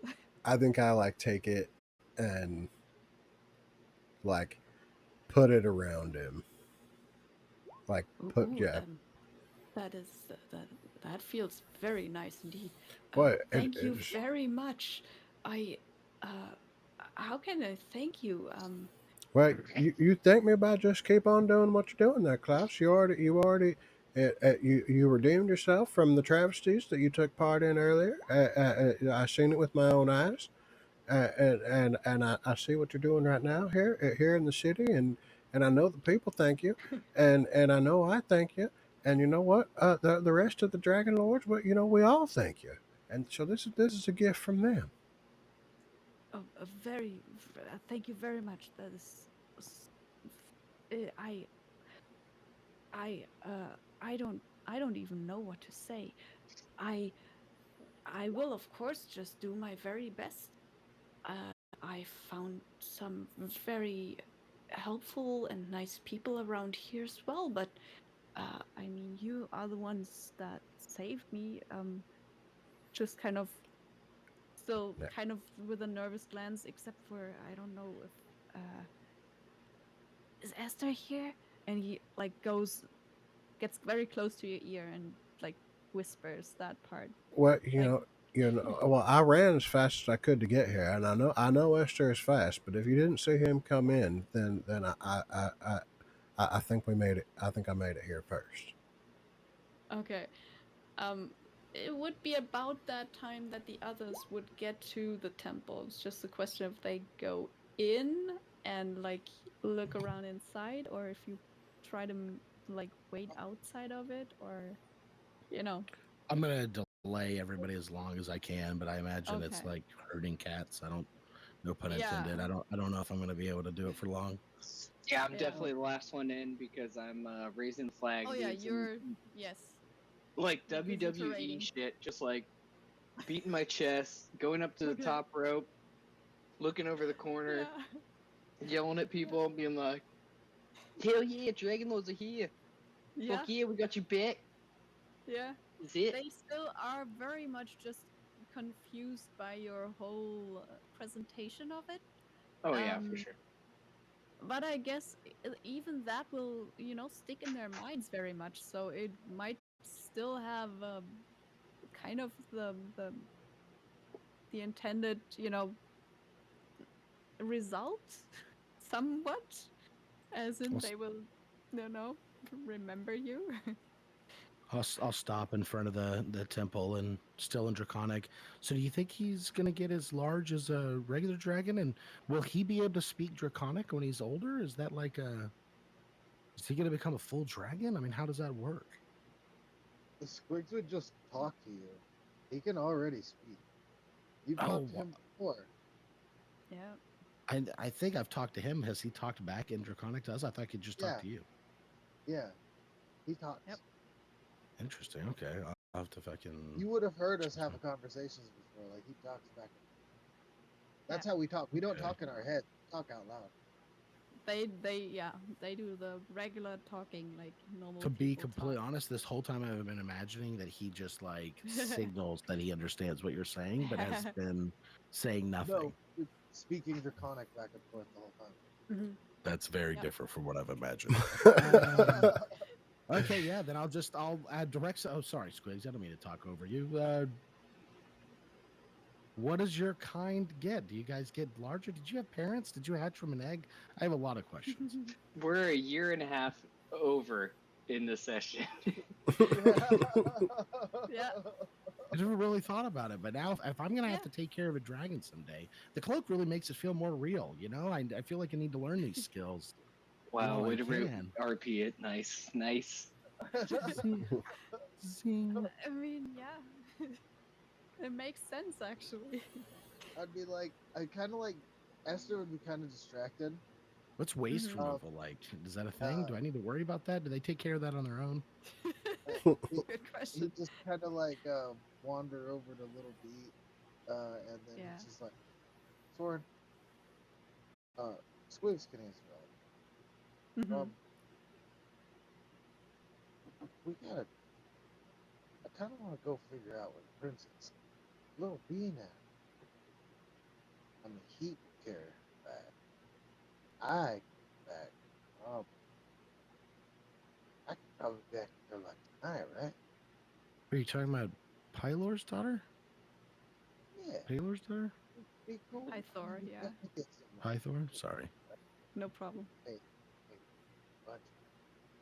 I like take it and like put it around him. Like put Ooh, yeah. that is that feels very nice indeed. What Thank you very much. I how can I thank you? Well, you thank me by just keep on doing what you're doing there, Klaus. You already You redeemed yourself from the travesties that you took part in earlier. I seen it with my own eyes, I see what you're doing right now here in the city, and I know the people thank you, and I know I thank you, and you know what? The rest of the Dragon Lords, well, you know, we all thank you, and so this is a gift from them. Oh, thank you very much. That is, s- I, I don't even know what to say. I, I will of course just do my very best. Uh, I found some very helpful and nice people around here as well, but I mean, you are the ones that saved me. Just kind of still Yeah. kind of with a nervous glance, except for I don't know if is Esther here? And he like gets very close to your ear and like whispers that part. Well, Like, well, I ran as fast as I could to get here, and I know Esther is fast, but if you didn't see him come in, then I think we made it. I think I made it here first. okay. Um, it would be about that time that the others would get to the temple. It's just a question if they go in and like look around inside, or if you try to like wait outside of it, or you know. I'm gonna delay everybody as long as I can, but I imagine it's Okay. like herding cats. I don't, no pun Yeah. intended. I don't know if I'm gonna be able to do it for long. Yeah, I'm Yeah. definitely the last one in because I'm raising the flag, Oh yeah, dudes, and you're yes. like Because you're WWE parading. shit, just like beating my chest, going up to the Okay. top rope, looking over the corner, Yeah. yelling at people, being like, "Hell yeah, Dragon Lords are here! Yeah. Fuck yeah, we got you back." Yeah. Is it? They still are very much just confused by your whole presentation of it. Oh yeah, for Um, sure. but I guess even that will, stick in their minds very much. So it might still have kind of the intended, result, somewhat, as in I'll, they will, remember you. I'll stop in front of the temple and still in Draconic. So do you think he's gonna get as large as a regular dragon? And will he be able to speak Draconic when he's older? Is that like a is he gonna become a full dragon? I mean, how does that work? The Squigs would just talk to you. He can already speak. You've Oh, talked to him before. Yeah. I think I've talked to him. Has he talked back in Draconic to us? I thought he could just talk Yeah, to you. yeah. He talks. Yep. Interesting. Okay, I'll have to fucking. You would have heard us have conversations before. Like he talks back. That's how we talk. We don't Okay. talk in our head. We talk out loud. They do the regular talking like normal To be people completely talk. honest, this whole time I've been imagining that he just like signals that he understands what you're saying, but has been saying nothing. No, it's speaking Draconic back and forth the whole time. Mhm. That's very Yep. different from what I've imagined. Okay, yeah, then I'll add direct. Oh, sorry, Squigs. I don't mean to talk over you. What does your kind get? Do you guys get larger? Did you have parents? Did you hatch from an egg? I have a lot of questions. We're a year and a half over in the session. Yeah. I never really thought about it, but now if I'm gonna Yeah. have to take care of a dragon someday, the cloak really makes it feel more real. You know, I feel like I need to learn these skills Wow, while I way to can. RP it. Nice, nice. Zing, zing. I mean, yeah. It makes sense actually. I'd be like, I kind of like Esther would be kind of distracted. What's waste Mhm. removal like? Is that a thing? Uh, Do I need to worry about that? Do they take care of that on their own? he, Good he question. just kind of like wander over to Little Beat, and then Yeah. he's just like, Soren, uh, Squigs can answer all. Mhm. We gotta. I kind of want to go figure out where the princess, Little Bean at. I mean, he could carry her back. I could back. Um, I could probably back her like tonight, right? Are you talking about Pylor's daughter? Yeah, Palor's daughter? be cool. Hi I mean, Thor, we yeah. definitely get some Pythor? Sorry. No problem. hey, hey, bunch of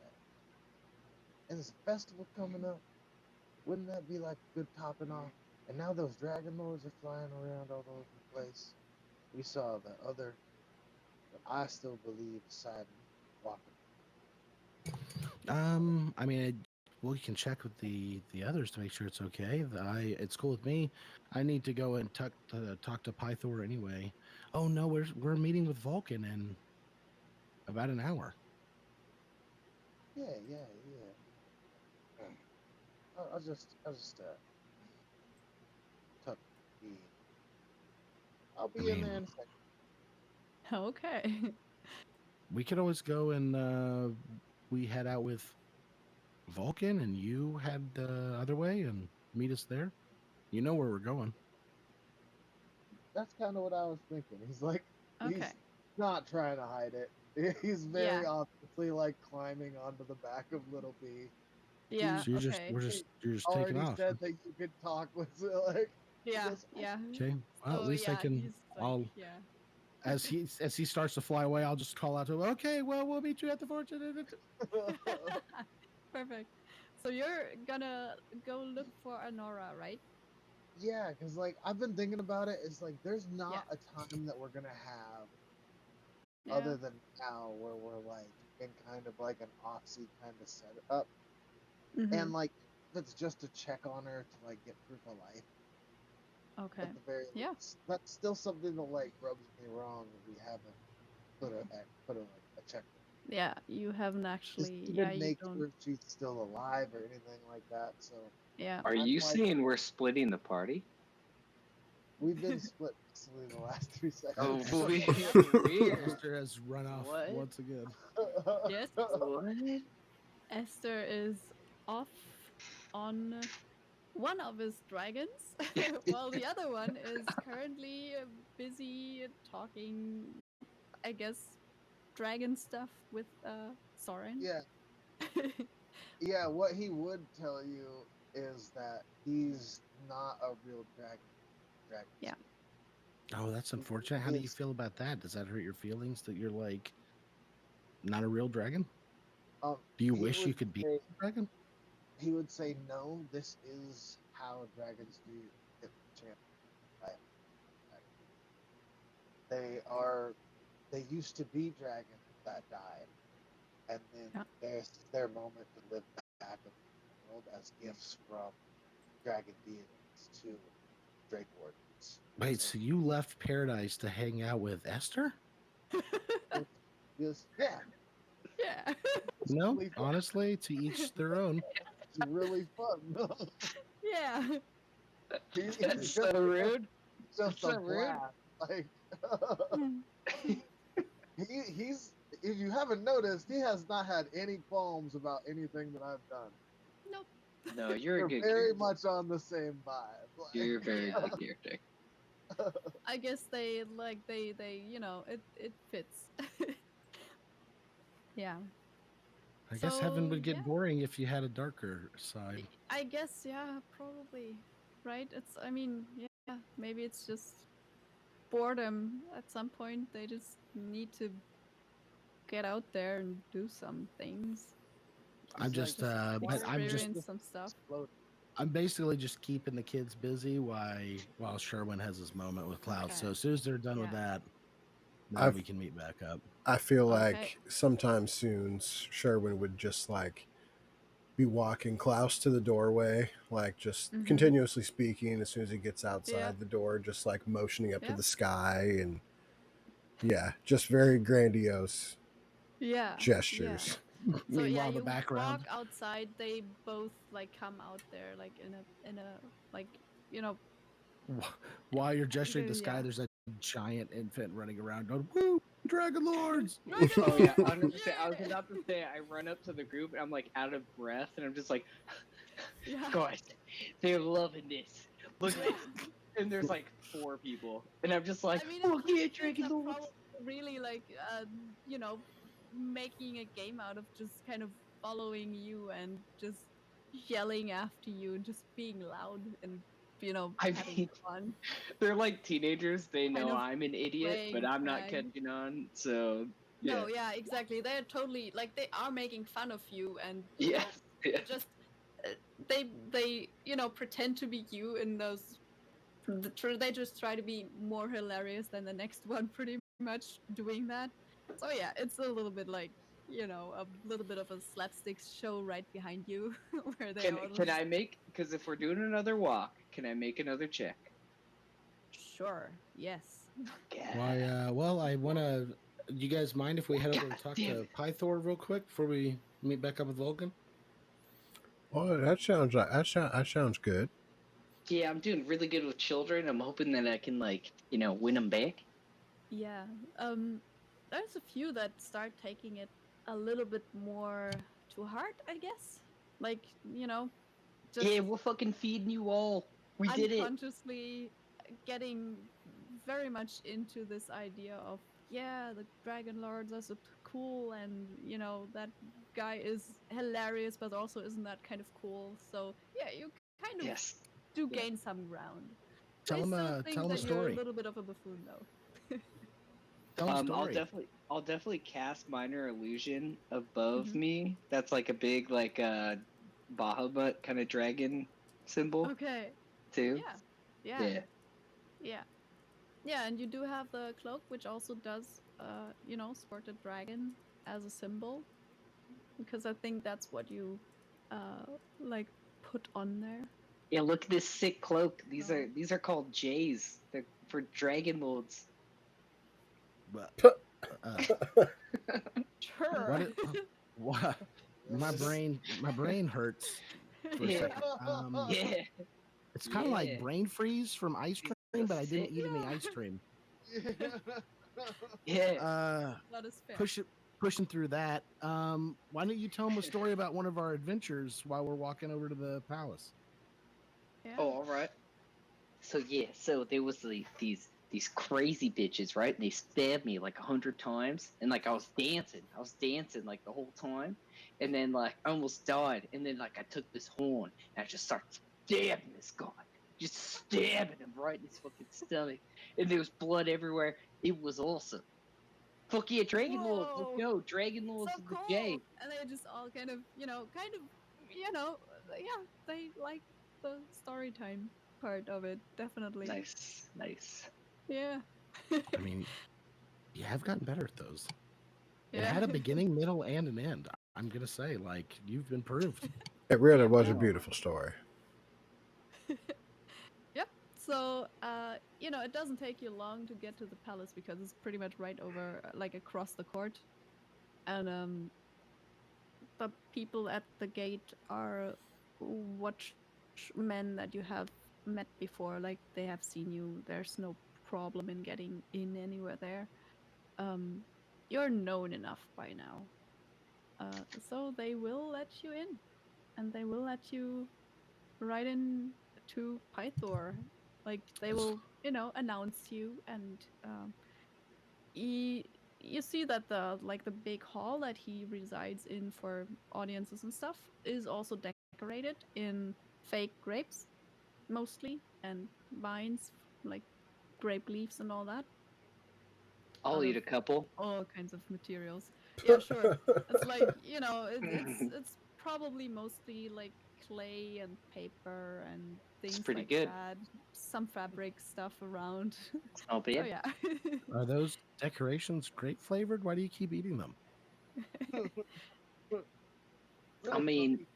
that. and there's a festival coming up. Wouldn't that be like good topping off? And now those dragon lords are flying around all over the place. We saw the other, but I still believe Poseidon walking. I mean, we can check with the others to make sure it's okay. It's cool with me. I need to go and talk to Pythor anyway. Oh no, we're meeting with Vulcan in about an hour. Yeah. I'll just tuck the. I'll be I in mean, there in a second. Okay. we could always go and we head out with Vulcan, and you head the other way and meet us there. You know where we're going. That's kind of what I was thinking. He's like, Okay. he's not trying to hide it. He's very obviously like climbing onto the back of Little B. Yeah. So Okay. you're just taking Already off. said that you could talk with like. he Yeah. goes, Yeah. Okay. Well, at So, least I yeah, can. he's like, I'll yeah. as he starts to fly away, I'll just call out to him. Okay, well, we'll meet you at the fortune. Perfect. So you're gonna go look for Anora, right? Yeah, because like I've been thinking about it. It's like there's not a time that we're gonna have Yeah. other than now where we're like in kind of like an off-sea kind of setup, Mhm. and like if it's just to check on her to like get proof of life. Okay. At the very Yeah. least, that's still something that like rubs me wrong that we haven't put a like a check. Yeah, you haven't Just actually. even Yeah, you make don't. sure she's still alive or anything like that. So Yeah. Are I'm you like, saying we're splitting the party? we've been split basically the last 3 Oh, seconds. weird. Esther has run off What? once again. Yes. What? Esther is off on one of his dragons, while the other one is currently busy talking, I guess, dragon stuff with Soren. Yeah, yeah. What he would tell you is that he's not a real dragon. Yeah. Oh, that's unfortunate. How do you feel about that? Does that hurt your feelings that you're like not a real dragon? Um, Do you he wish you would could be say- a dragon? He would say, "No, this is how dragons do get the chance. They used to be dragons that died, and then Yeah. there's their moment to live back in the world as gifts from dragon deities to Drake Wardens." Wait, so you left paradise to hang out with Esther? Yes, yeah, Yeah. No, really fun. honestly, to each their own. It's really fun. Yeah. He's That's just, so rude. just so a rude. blast. Like he's if you haven't noticed, he has not had any qualms about anything that I've done. Nope. No, you're a We're good very character. much on the same vibe. Like, You're a very Yeah. good character. I guess they it fits. Yeah. I guess heaven would get yeah. boring if you had a darker side. I guess, yeah, probably. Right? I mean, yeah, maybe it's just boredom at some point. They just need to get out there and do some things. I'm just, like, but Experience some stuff. I'm basically just keeping the kids busy while Sherwin has his moment with Cloud. So Okay. as soon as they're done with Yeah. that, then I've- we can meet back up. I feel Okay. like sometime soon Sherwin would just like be walking Klaus to the doorway, like just Mhm. continuously speaking as soon as he gets outside Yeah. the door, just like motioning up to Yeah. the sky and yeah, just very grandiose Yeah. gestures. So yeah, Meanwhile, the you background. walk outside. They both like come out there, like in a like While you're gesturing to the sky, Yeah. there's a giant infant running around going, "Woo, Dragon Lords!" Oh yeah, I was about to say I run up to the group and I'm like out of breath and I'm just like, Yeah. guys, they're loving this. Look at this. And there's like 4 people, and I'm just like, I mean, look kids at Dragon are Lords. probably really like making a game out of just kind of following you and just yelling after you and just being loud and I having mean, fun. they're like teenagers. They know Kind of I'm an idiot, but playing I'm not tag. catching on. So yeah. No, yeah, exactly. They're totally like they are making fun of you and Yeah. Yeah. just uh, they pretend to be you in those. They just try to be more hilarious than the next one, pretty much doing that. So yeah, it's a little bit like a little bit of a slapstick show right behind you, where they all Can just I make? Because if we're doing another walk, can I make another check? sure, yes. Why? Well, I want to. Do you guys mind if we head over God and talk damn to it. Pythor real quick before we meet back up with Vulcan? Well, that sounds like that sounds good. Yeah, I'm doing really good with children. I'm hoping that I can win them back. Yeah. Um, there's a few that start taking it a little bit more to heart, I guess. Like, just Yeah, we're fucking feeding you all. We did it. unconsciously getting very much into this idea of, yeah, the Dragon Lords are so cool, and that guy is hilarious, but also isn't that kind of cool. So yeah, you kind of Yes. do Yeah. gain some ground. Tell They him. still Tell think him a that you're a story. little bit of a buffoon, though. Tell him a I'll story. definitely cast minor illusion above Mhm. me. That's like a big Bahamut kind of dragon symbol Okay. too. Yeah. Yeah. Yeah. Yeah. Yeah, and you do have the cloak, which also does, sport a dragon as a symbol, because I think that's what you, uh, like put on there. Yeah, look at this sick cloak. These So are these are called Jays. They're for dragon lords. But, Puh. uh, sure. what? What? My brain hurts for a Yeah. second. Yeah. It's kind of like Yeah. brain freeze from ice These cream, are but I didn't sick. eat any Yeah. ice cream. Yeah. That is fair. Pushing through that. Why don't you tell them a story about one of our adventures while we're walking over to the palace? Yeah. Oh, all right. So yeah, so there was these crazy bitches, right? And they stabbed me like 100 times, and like I was dancing like the whole time, and then like I almost died, and then like I took this horn and I just started stabbing this guy, just stabbing him right in his fucking stomach, and there was blood everywhere. It was awesome. Fuck yeah, Dragon Lords, let's Whoa. go, Dragon Lords So of the cool. J. And they just all yeah, they like the story time part of it, definitely. Nice, nice. Yeah. I mean, you have gotten better at those. It Yeah. had a beginning, middle, and an end. I'm gonna say, like, you've improved. It really Yeah, was a wow. beautiful story. Yep. So, it doesn't take you long to get to the palace because it's pretty much right over, like across the court. And the people at the gate are watchmen that you have met before. Like they have seen you. There's no problem in getting in anywhere there. Um, you're known enough by now. So they will let you in, and they will let you right in to Pythor. Like they As- will, announce you, and you you see that the big hall that he resides in for audiences and stuff is also decorated in fake grapes, mostly, and vines, like grape leaves and all that, I'll out eat of a couple. all kinds of materials. Yeah, sure. It's like it's probably mostly like clay and paper and It's things pretty like good. that. Some fabric stuff around. It's not So bad. yeah. Are those decorations grape flavored? Why do you keep eating them? I mean,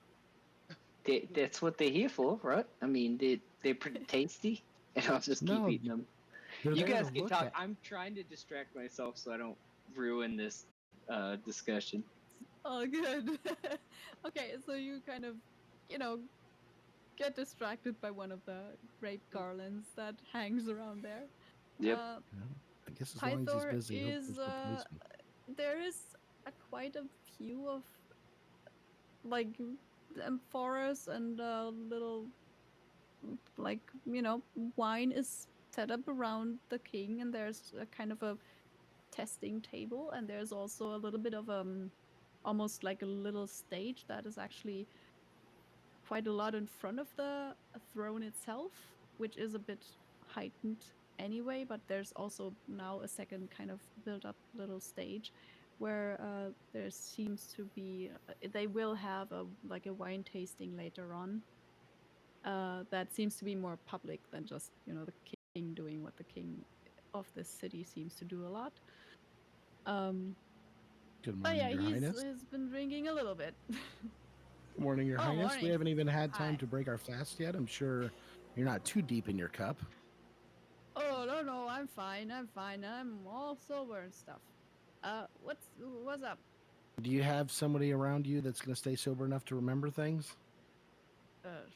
that's what they're here for, right? I mean, they're pretty tasty, and I'll just keep No, eating them. they're You there to guys can look talk. at. I'm trying to distract myself so I don't ruin this discussion. Oh, good. Okay, so you kind of, you know, get distracted by one of the grape garlands that hangs around there. Yep. Uh, Yeah, I guess as long as he's Pythor busy, he'll is the policeman. there is quite a few of like amphoras and little like wine is set up around the king, and there's a kind of a testing table, and there's also a little bit of almost like a little stage that is actually quite a lot in front of the throne itself, which is a bit heightened anyway, but there's also now a second kind of built up little stage where there seems to be they will have a like a wine tasting later on. That seems to be more public than just the king doing what the king of this city seems to do a lot. Good But morning, yeah, Your Highness. he's been drinking a little bit. Good morning, Your Oh, Highness. We morning. haven't even had time Hi. to break our fast yet. I'm sure you're not too deep in your cup. Oh no, I'm fine. I'm all sober and stuff. What's up? Do you have somebody around you that's going to stay sober enough to remember things?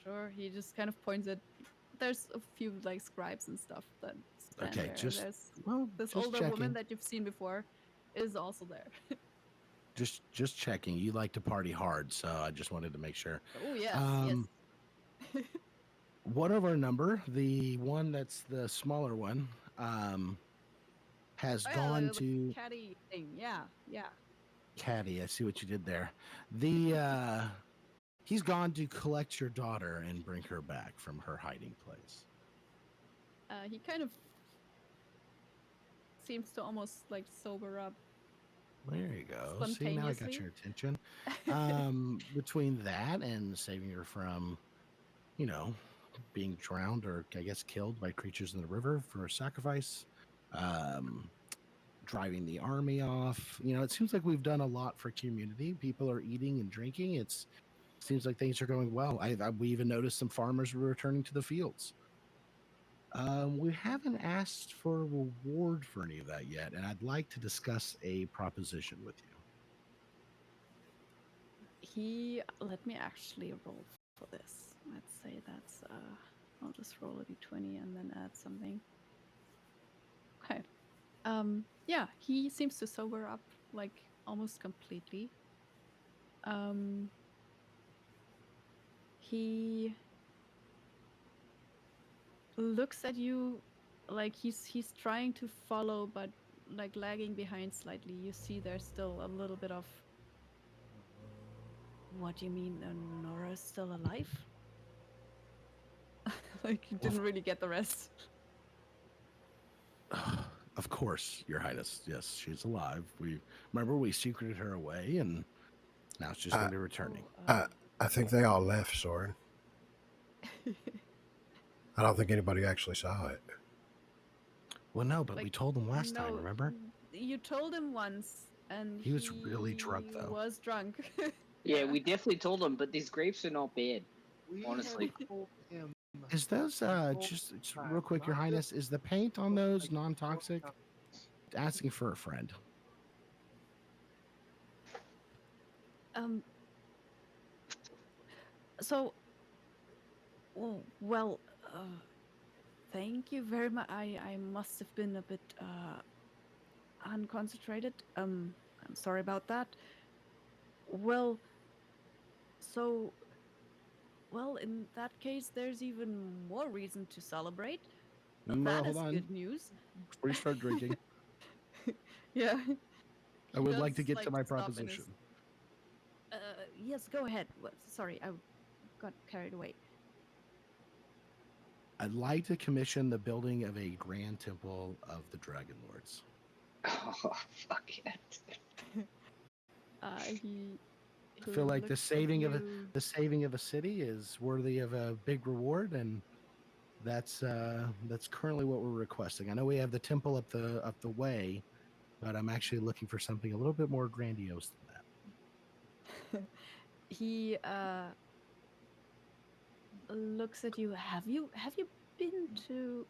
Sure. He just kind of points at. There's a few like scribes and stuff that stand Okay, there. just There's this just older checking. woman that you've seen before is also there. Just checking. You like to party hard, so I just wanted to make sure. Oh yes, yes. One of our number, the one that's the smaller one, has Oh, yeah, gone the to caddy thing. Yeah. Caddy. I see what you did there. The he's gone to collect your daughter and bring her back from her hiding place. He kind of seems to almost like sober up. There you go. See, now I got Spontaneously. your attention. Between that and saving her from, being drowned or I guess killed by creatures in the river for sacrifice, driving the army off. It seems like we've done a lot for community. People are eating and drinking. Seems like things are going well. We even noticed some farmers were returning to the fields. We haven't asked for a reward for any of that yet, and I'd like to discuss a proposition with you. Let me actually roll for this. Let's say that's I'll just roll a d20 and then add something. Okay. Yeah, he seems to sober up like almost completely. He looks at you like he's trying to follow but like lagging behind slightly. You see there's still a little bit of what do you mean Nora's still alive? Like you didn't really get the rest. Of course, Your Highness. Yes, she's alive. We secreted her away, and now she's going to be returning. I think they all left, Soren. I don't think anybody actually saw it. Well, no, but we told him last time, remember? You told him once, and he was really drunk, though. Was drunk. Yeah, we definitely told him, but these grapes are not bad. Honestly. Told him Is those just real quick, Your Highness? Is the paint on those non-toxic? Asking for a friend. So, well, thank you very much. I must have been a bit unconcentrated. I'm sorry about that. Well, in that case, there's even more reason to celebrate. That is good news. Before you start drinking. Yeah. I would like to get to my proposition. Yes, go ahead. Sorry, I got carried away. I'd like to commission the building of a grand temple of the Dragon Lords. Oh, fuck it. I feel like the saving of a city is worthy of a big reward, and that's currently what we're requesting. I know we have the temple up the way, but I'm actually looking for something a little bit more grandiose than that. He looks at you. Have you been to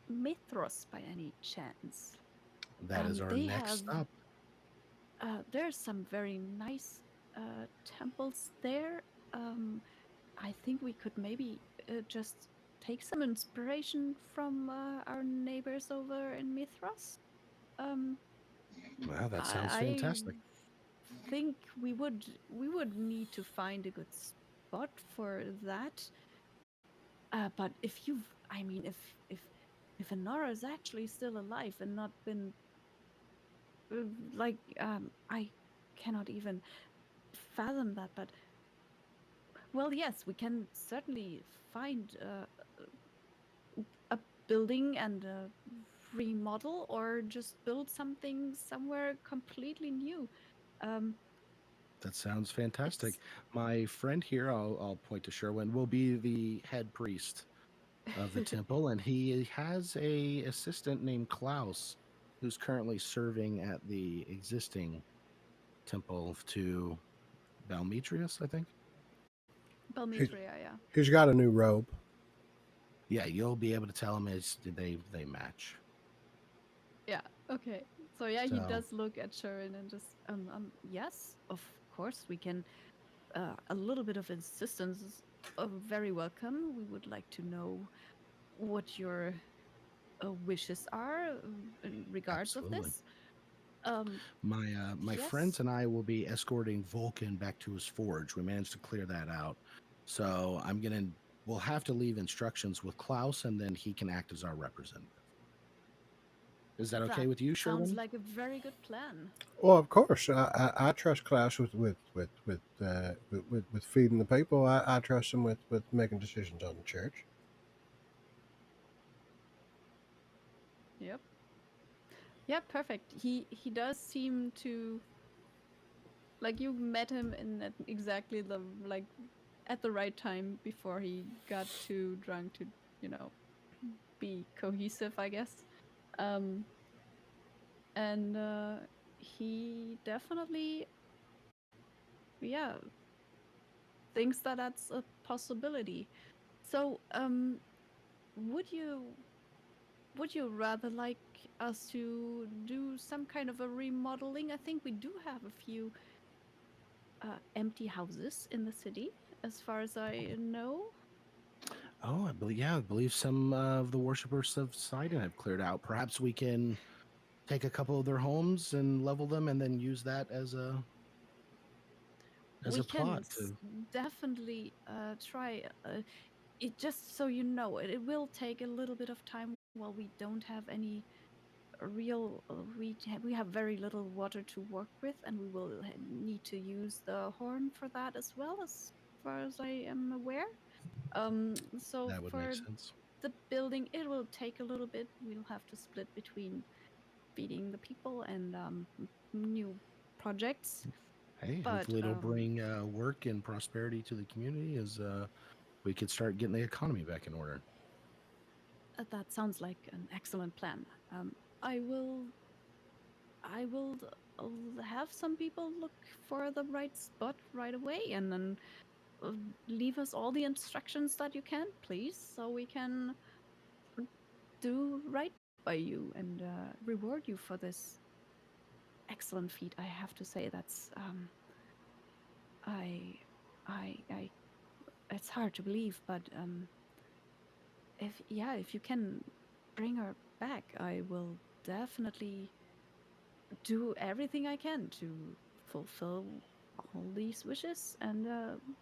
Mithras by any chance? That is our next stop. There's some very nice temples there. I think we could maybe just take some inspiration from our neighbors over in Mithras. Wow, that sounds fantastic. I think we would need to find a good spot for that. But if Anora is actually still alive and not been I cannot even fathom that, but well, yes, we can certainly find a building and remodel or just build something somewhere completely new. Um, That sounds fantastic. it's My friend here, I'll point to Sherwin, will be the head priest of the temple, and he has a assistant named Klaus, who's currently serving at the existing temple to Balmetrius, I think. He, Belmitria, yeah. he's got a new robe. Yeah, you'll be able to tell him they match. Yeah. Okay. So yeah, he So does look at Sharon and just yes, of course we can. A little bit of insistence is very welcome. We would like to know what your wishes are in regards of absolutely. this. Um, My friends yes, and I will be escorting Vulcan back to his forge. We managed to clear that out. So we'll have to leave instructions with Klaus, and then he can act as our representative. Is that okay that with you, sounds Sherwin? like a very good plan. Well, of course, I trust Klaus with feeding the people. I trust him with making decisions on the church. Yep. Yeah, perfect. He does seem to like you met him in at exactly the like at the right time before he got too drunk to, you know, be cohesive, I guess. Um, and he definitely, yeah, thinks that that's a possibility. So, would you would you rather like us to do some kind of a remodeling? I think we do have a few empty houses in the city, as far as I know. Oh, I believe some of the worshippers of Sidon have cleared out. Perhaps we can take a couple of their homes and level them, and then use that as We a can plot to. definitely try. It just so you know, it will take a little bit of time. While we don't have any real, we have very little water to work with, and we will need to use the horn for that as well, as far as I am aware. So That would make for sense. the building, it will take a little bit. We'll have to split between feeding the people and new projects. Hey, But hopefully it'll bring work and prosperity to the community as we could start getting the economy back in order. that sounds like an excellent plan. I will, I will have some people look for the right spot right away, and then uh, leave us all the instructions that you can, please, so we can do right by you and reward you for this excellent feat. I have to say that's I, I. It's hard to believe, but if you can bring her back, I will definitely do everything I can to fulfill all these wishes, and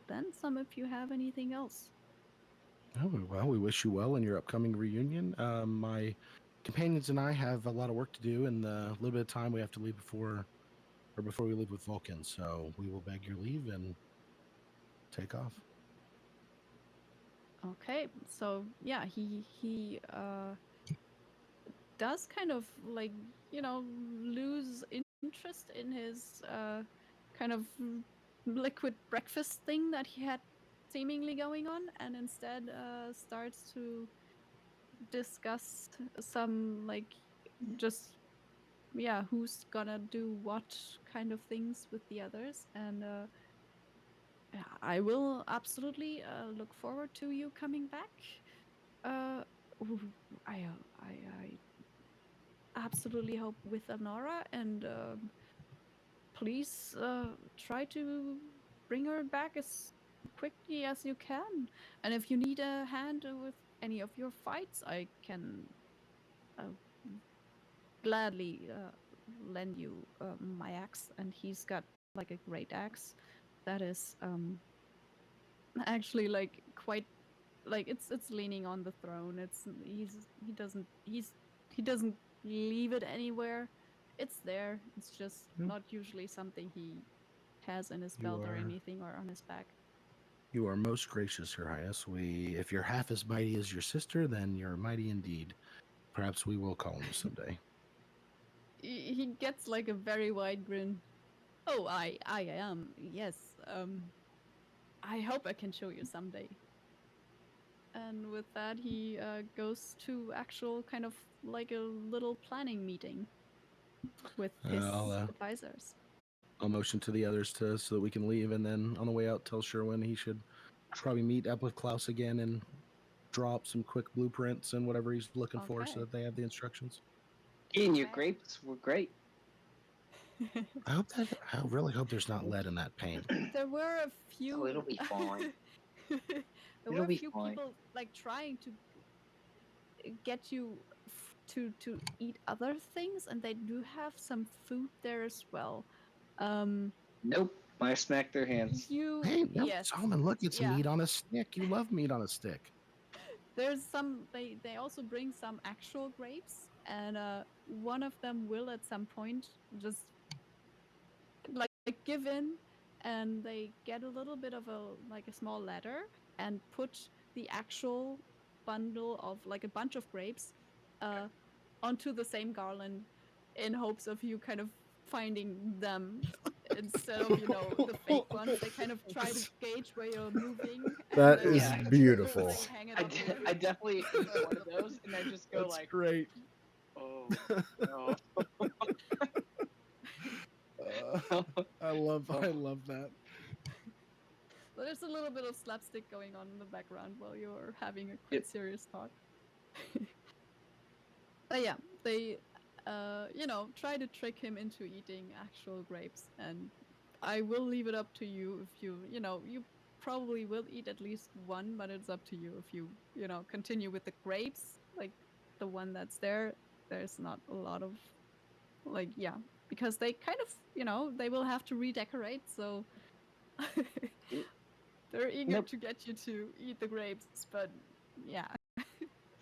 then some if you have anything else. Oh, well, we wish you well in your upcoming reunion. My companions and I have a lot of work to do, and the little bit of time we have to leave before we leave with Vulcan. So we will beg your leave and take off. Okay, so yeah, he does kind of like, you know, lose interest in his kind of liquid breakfast thing that he had seemingly going on, and instead starts to discuss some like just yeah, who's gonna do what kind of things with the others. And yeah, I will absolutely look forward to you coming back. uh ooh, I absolutely hope with Anora, and please try to bring her back as quickly as you can. And if you need a hand with any of your fights, I can uh, gladly lend you my axe. And he's got like a great axe that is actually like quite like it's leaning on the throne. He doesn't leave it anywhere. It's there. It's just Yeah. not usually something he has in his You belt or are anything or on his back. you are most gracious, Her Highness. If you're half as mighty as your sister, then you're mighty indeed. Perhaps we will call him someday. He gets like a very wide grin. Oh, I am. Yes. I hope I can show you someday. And with that, he goes to actual kind of like a little planning meeting with his advisors. I'll motion to the others so that we can leave, and then on the way out, tell Sherwin he should probably meet up with Klaus again and drop some quick blueprints and whatever he's looking for, so Okay. that they have the instructions. And your Okay. grapes were great. I really hope there's not lead in that paint. There were a few. Oh, it'll be fine. there It'll were a be few fine. people like trying to get you to eat other things, and they do have some food there as well. Nope. I smacked their hands. You Hey, no, yes. Solomon, look, it's Yeah. meat on a stick. You love meat on a stick. There's some. They also bring some actual grapes, and one of them will at some point just like give in, and they get a little bit of a small ladder and put the actual bundle of like a bunch of grapes onto the same garland in hopes of you kind of finding them instead of the fake ones. They kind of try to gauge where you're moving. That then, is Yeah. beautiful. like, hang it I, up d- there. I definitely eat one of those, and I just go That's like, great. oh no. I love that. So there's a little bit of slapstick going on in the background while you're having a quite Yep. serious talk. But yeah, they, try to trick him into eating actual grapes, and I will leave it up to you if you probably will eat at least one, but it's up to you if you continue with the grapes, like the one that's there. There's not a lot of, because they kind of, they will have to redecorate, so they're eager Nope. to get you to eat the grapes, but yeah.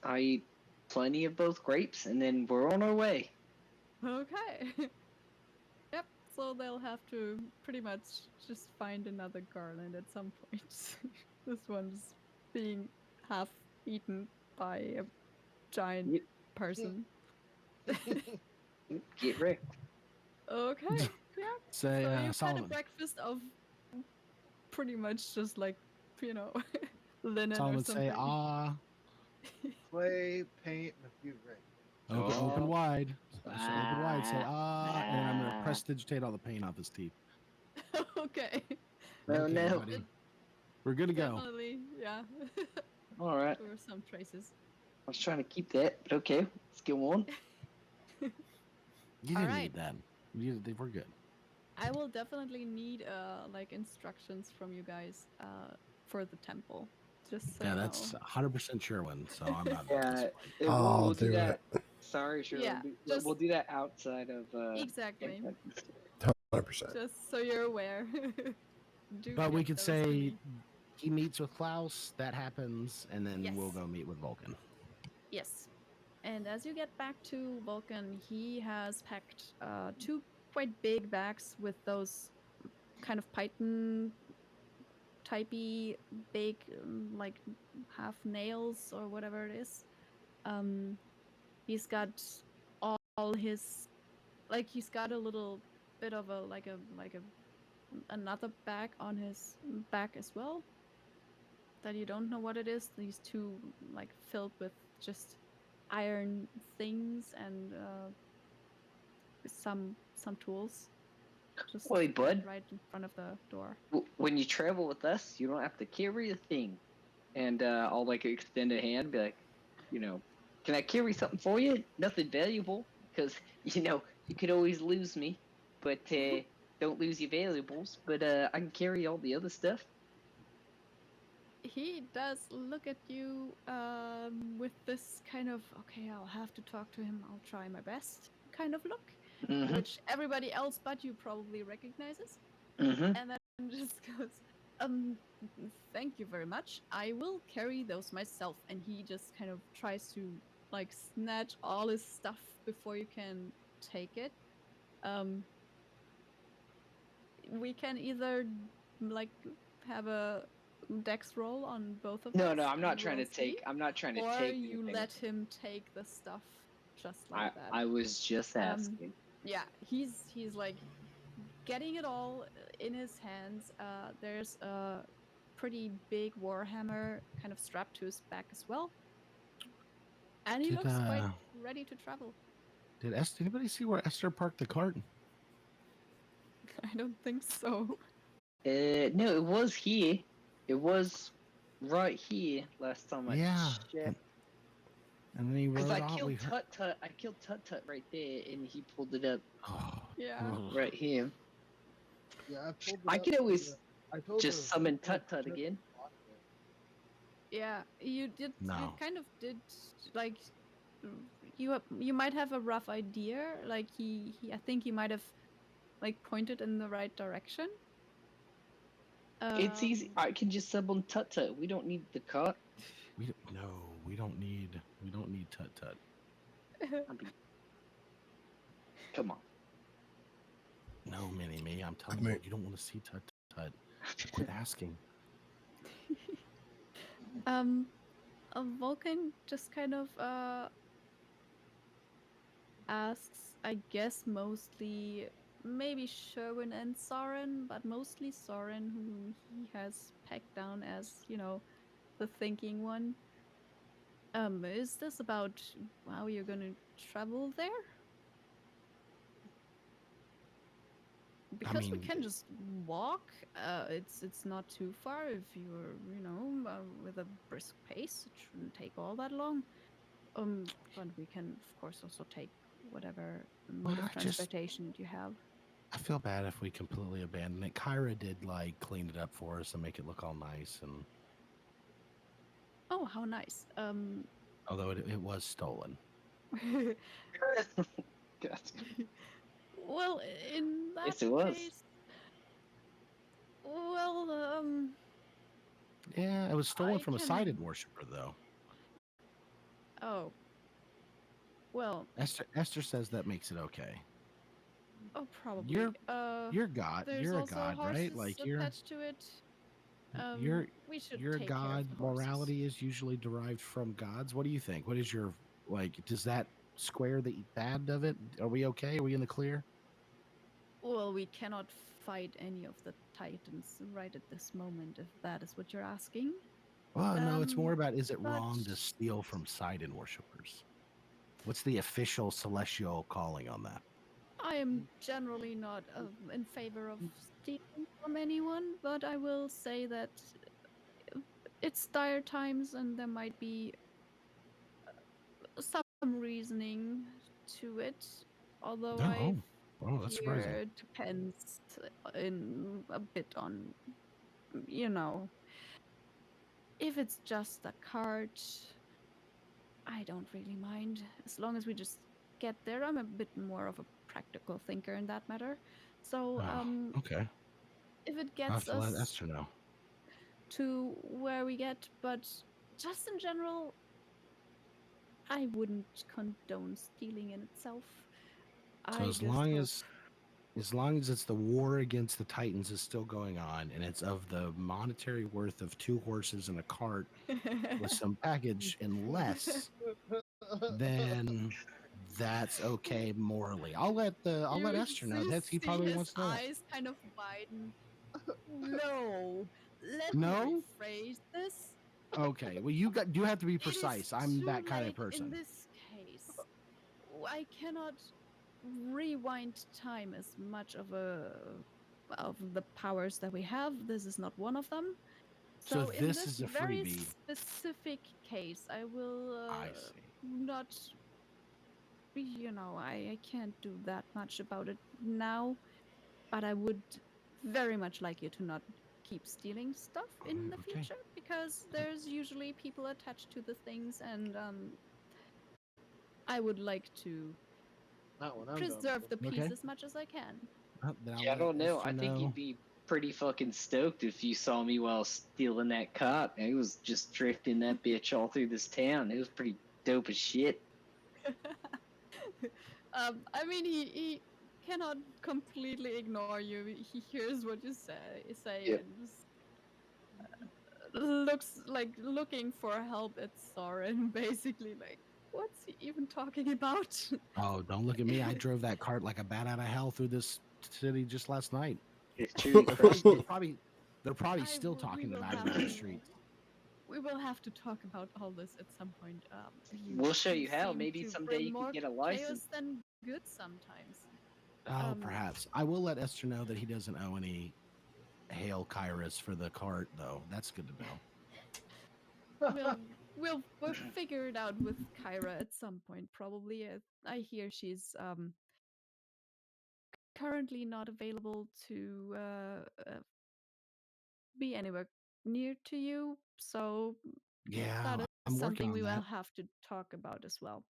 I eat plenty of both grapes, and then we're on our way. Okay. Yep, so they'll have to pretty much just find another garland at some point. This one's being half eaten by a giant Yep. person. Get wrecked. Okay, yeah. Say, So you've had a Solomon. breakfast of pretty much just like, linen or Solomon, something. say, Clay, paint, and a few grapes. open Oh. wide. Open wide, say, and I'm going to prestidigitate all the paint off his teeth. Okay. Oh, Okay, no. buddy. We're good to go. Definitely, yeah. All right. There were some traces. I was trying to keep that, but okay. Let's go on. You didn't Alright. need that. We're good. I will definitely need instructions from you guys for the temple. Just so Yeah, you that's know. 100% Sherwin, so I'm not. Yeah. I'll We'll do do that. Sorry, sure. Yeah, We'll do that outside of. Exactly. 100%. Just so you're aware. But we get could those to say me. he meets with Klaus, that happens, and then we'll Yes. go meet with Vulcan. Yes. And as you get back to Vulcan, he has packed two quite big bags with those kind of python typey big like half nails or whatever it is. He's got all his he's got a little bit of another bag on his back as well that you don't know what it is. These two filled with just iron things and some tools just Wait, bud. right in front of the door. When you travel with us, you don't have to carry a thing. And I'll extend a hand, be like, can I carry something for you? Nothing valuable, because you could always lose me, but don't lose your valuables. But I can carry all the other stuff. He does look at you with this kind of, okay, I'll have to talk to him, I'll try my best kind of look, Mm-hmm. which everybody else but you probably recognizes. Mm-hmm. And then just goes, thank you very much. I will carry those myself. And he just kind of tries to snatch all his stuff before you can take it. We can either have a dex roll on both of us. No, I'm not and trying to we'll see, take. I'm not trying to or take. you anything. let him take the stuff just like that. I was just asking. Yeah, he's like getting it all in his hands. There's a pretty big warhammer kind of strapped to his back as well, and he Did looks quite ready to travel. did anybody see where Esther parked the cart? I don't think so. No, it was here. It was right here last time I Yeah, checked. and then he Because rode I off. killed Tut Tut. I killed Tut Tut right there, and he pulled it up Yeah. right here. Yeah, I pulled it I up could on always the- I told just the summon people Tut Tut to again. block it. Yeah, you did. You No. kind of did like you might have a rough idea. Like he I think he might have like pointed in the right direction. It's easy. I can just summon Tut Tut. We don't need the cart. We don't need Tut Tut. I mean, come on. No, Mini Me. I'm telling mean- you, you don't want to see Tut Tut. Quit asking. Vulcan just kind of asks, I guess mostly maybe Sherwin and Soren, but mostly Soren, who he has pegged down as, the thinking one. Is this about how you're gonna travel there? Because we mean, can just walk. It's not too far if you're, with a brisk pace. It shouldn't take all that long. But we can, of course, also take whatever mode Well, of transportation you have. I feel bad if we completely abandon it. Kyra did like clean it up for us and make it look all nice, and Oh, how nice. although it was stolen. God. Well, in that Yes, it was. case, well, Yeah, it was stolen I from a can- sighted worshiper, though. oh, well, Esther says that makes it okay. oh, probably. You're God. There's You're a also god, right? horses Like you're attached to it. We should your take care of god. the horses. Morality is usually derived from gods. What do you think? What is your Does that square the bad of it? Are we okay? Are we in the clear? Well, we cannot fight any of the titans right at this moment, if that is what you're asking. Well, no. It's more about is it but- wrong to steal from sighted worshippers? What's the official celestial calling on that? I am generally not in favor of stealing from anyone, but I will say that it's dire times and there might be some reasoning to it. Although Oh, that's surprising. it depends in a bit on, if it's just a cart, I don't really mind as long as we just get there. I'm a bit more of a practical thinker in that matter. So, Oh, okay. if it I'll have gets to let us Esther know. to where we get, but just in general, I wouldn't condone stealing in itself. So as long as it's the war against the Titans is still going on, and it's of the monetary worth of 2 horses and a cart with some baggage and less, then that's okay morally. I'll let Esther know. He probably wants to know that. Eyes kind of widen. No, let No? me rephrase this. Okay. Well, you have to be It is precise. I'm too that kind of late person. In this case, I cannot rewind time as much of the powers that we have. This is not one of them. So in this is a very freebie. specific case, I will I see. not. I can't do that much about it now, but I would very much like you to not keep stealing stuff in the Okay. future because there's usually people attached to the things, and I would like to Not when I'm preserve the done. peace Okay. as much as I can. Then I'll Yeah, I let don't know. Esther I think know. you'd be pretty fucking stoked if you saw me while stealing that cart. It was just drifting that bitch all through this town. It was pretty dope as shit. I mean, he cannot completely ignore you. He hears what you say Yep. and just looks like looking for help at Soren, basically. Like, what's he even talking about? Oh, don't look at me. I drove that cart like a bat out of hell through this city just last night. It's Chewy They're crushed it. probably I still will- we talking will about it have on the to- streets. We will have to talk about all this at some point. We'll show you how. seem Maybe to someday bring you can more get a chaos license. than good sometimes. Oh, Um, perhaps. I will let Esther know that he doesn't owe any hail Kairos for the cart, though. That's good to know. We'll figure it out with Kyra at some point. Probably. I hear she's currently not available to be anywhere near to you. So Yeah, that is I'm working something on we will that. have to talk about as well.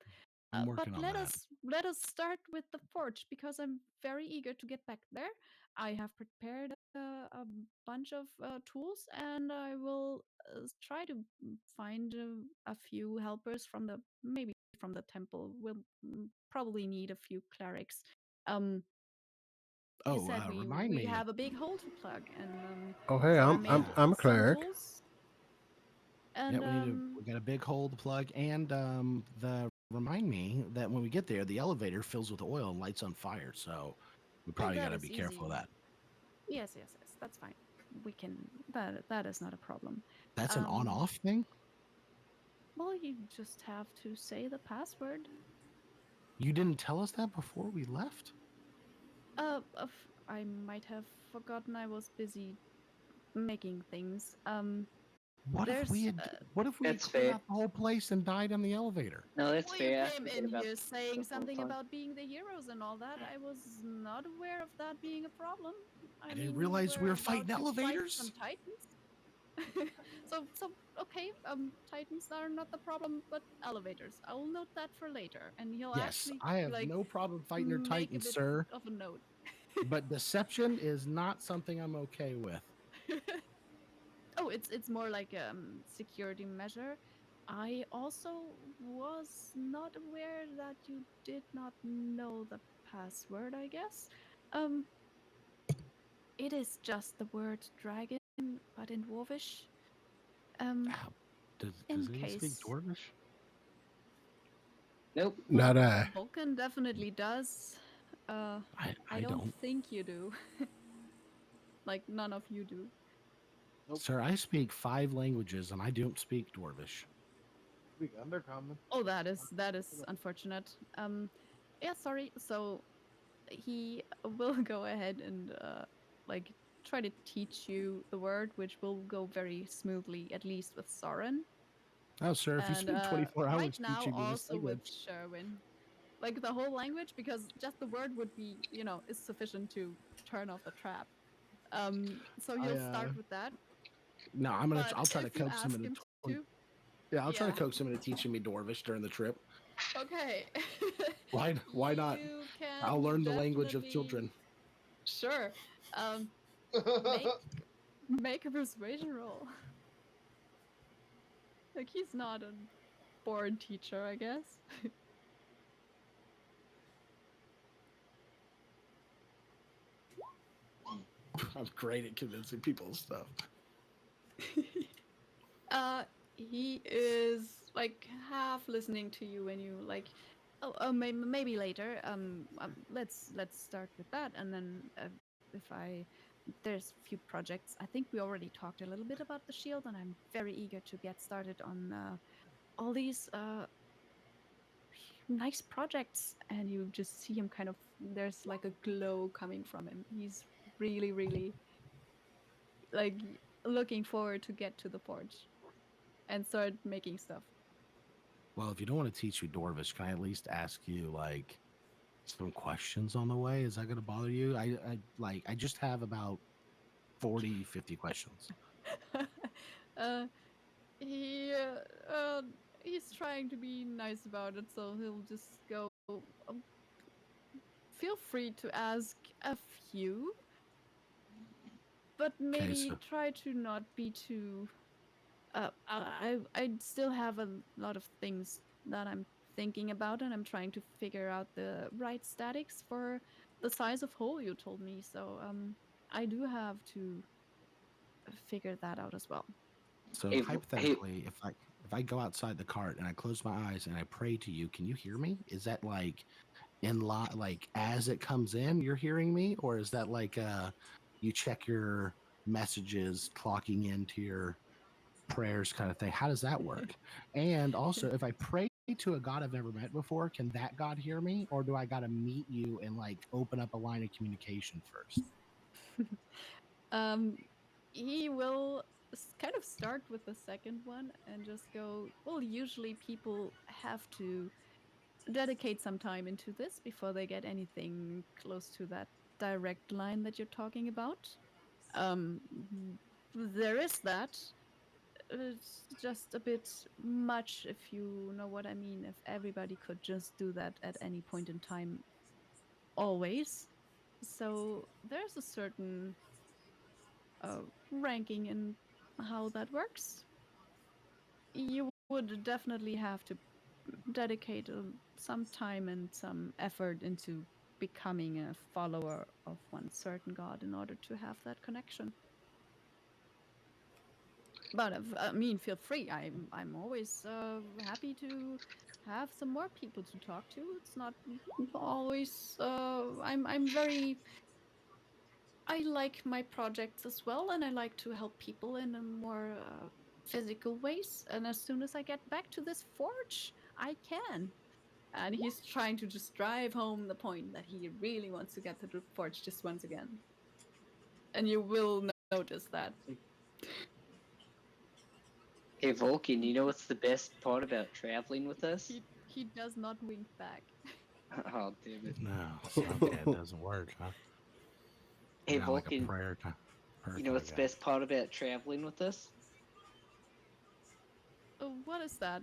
I'm But working on that. let us start with the forge because I'm very eager to get back there. I have prepared a bunch of tools, and I will try to find a few helpers from the maybe from the temple. We'll probably need a few clerics. Um, you Oh, said remind we me. have a big hole to plug, and Oh, hey, Zara I'm made I'm a some cleric. tools. Yeah, And we got a big hole to plug, and remind me that when we get there, the elevator fills with oil and lights on fire. So we probably that got to is be careful of easy. that. Yes, that's fine. We can. That is not a problem. That's an Um, on-off thing. Well, you just have to say the password. You didn't tell us that before we left. I might have forgotten. I was busy making things. What if we There's. had? What if we had That's cleared fair. out the whole place and died on the elevator? No, that's Well, you fair. I came forget in about here saying stuff all the something time. about being the heroes and all that. I was not aware of that being a problem. I didn't realize we we're were fighting about to fight elevators. some titans. so okay. Titans are not the problem, but elevators. I will note that for later, and he'll Yes, actually I have like no problem fighting your make a titans, bit sir. of a note. But deception is not something I'm okay with. Oh, it's more like a security measure. I also was not aware that you did not know the password, I guess. Um, it is just the word dragon, but in Dwarvish. Ow. Does In anyone speak case. Dwarvish? Nope. Not I. Vulcan definitely does. I don't don't. think you do. Like, none of you do. Nope. Sir, I speak 5 languages and I don't speak Dwarvish. Speak Undercommon. Oh, that is unfortunate. Yeah, sorry. So he will go ahead and like try to teach you the word, which will go very smoothly, at least with Soren. Oh, sir, if you And spend 24 right hours now teaching me this also with language. Sherwin. Like the whole language, because just the word would be, is sufficient to turn off the trap. So he'll start with that. No, But I'll try to if you coax him ask into. him to, Yeah, I'll try to yeah. coax him into teaching me Dwarvish during the trip. Okay. Why not? You can I'll learn the language of definitely- children. Sure. Make a persuasion roll. Like he's not a born teacher, I guess. I'm great at convincing people of stuff. He is like half listening to you when you like. Oh, maybe later. Let's start with that, and then if there's a few projects. I think we already talked a little bit about the shield, and I'm very eager to get started on all these nice projects. And you just see him kind of. There's like a glow coming from him. He's really, really like looking forward to get to the forge and start making stuff. Well, if you don't want to teach me Dwarvish, can I at least ask you like some questions on the way? Is that going to bother you? I just have about 40, 50 questions. uh, he he's trying to be nice about it, so he'll just go. Feel free to ask a few, but maybe so- try to not be too. I still have a lot of things that I'm thinking about, and I'm trying to figure out the right statics for the size of hole you told me. So I do have to figure that out as well. So Hey, hypothetically, if I if I go outside the cart and I close my eyes and I pray to you, can you hear me? Is that like like as it comes in, you're hearing me, or is that like you check your messages clocking into your prayers kind of thing? How does that work? And also, if I pray to a God I've never met before, can that God hear me, or do I got to meet you and like open up a line of communication first? um, he will kind of start with the second one and just go, well, usually people have to dedicate some time into this before they get anything close to that direct line that you're talking about. Um, there is that. It's just a bit much, if you know what I mean, if everybody could just do that at any point in time, always. So there's a certain ranking in how that works. You would definitely have to dedicate some time and some effort into becoming a follower of one certain god in order to have that connection. But I mean, feel free. I'm always happy to have some more people to talk to. It's not always. I'm very. I like my projects as well, and I like to help people in a more physical ways. And as soon as I get back to this forge, I can. And he's trying to just drive home the point that he really wants to get to the forge just once again. And you will notice that. Hey Vulcan, you know what's the best part about traveling with us? He does not wink back. Oh damn it! No, okay, it doesn't work, huh? Hey Got like a Vulcan, prayer kind you know what's the guy. best part about traveling with us? What is that?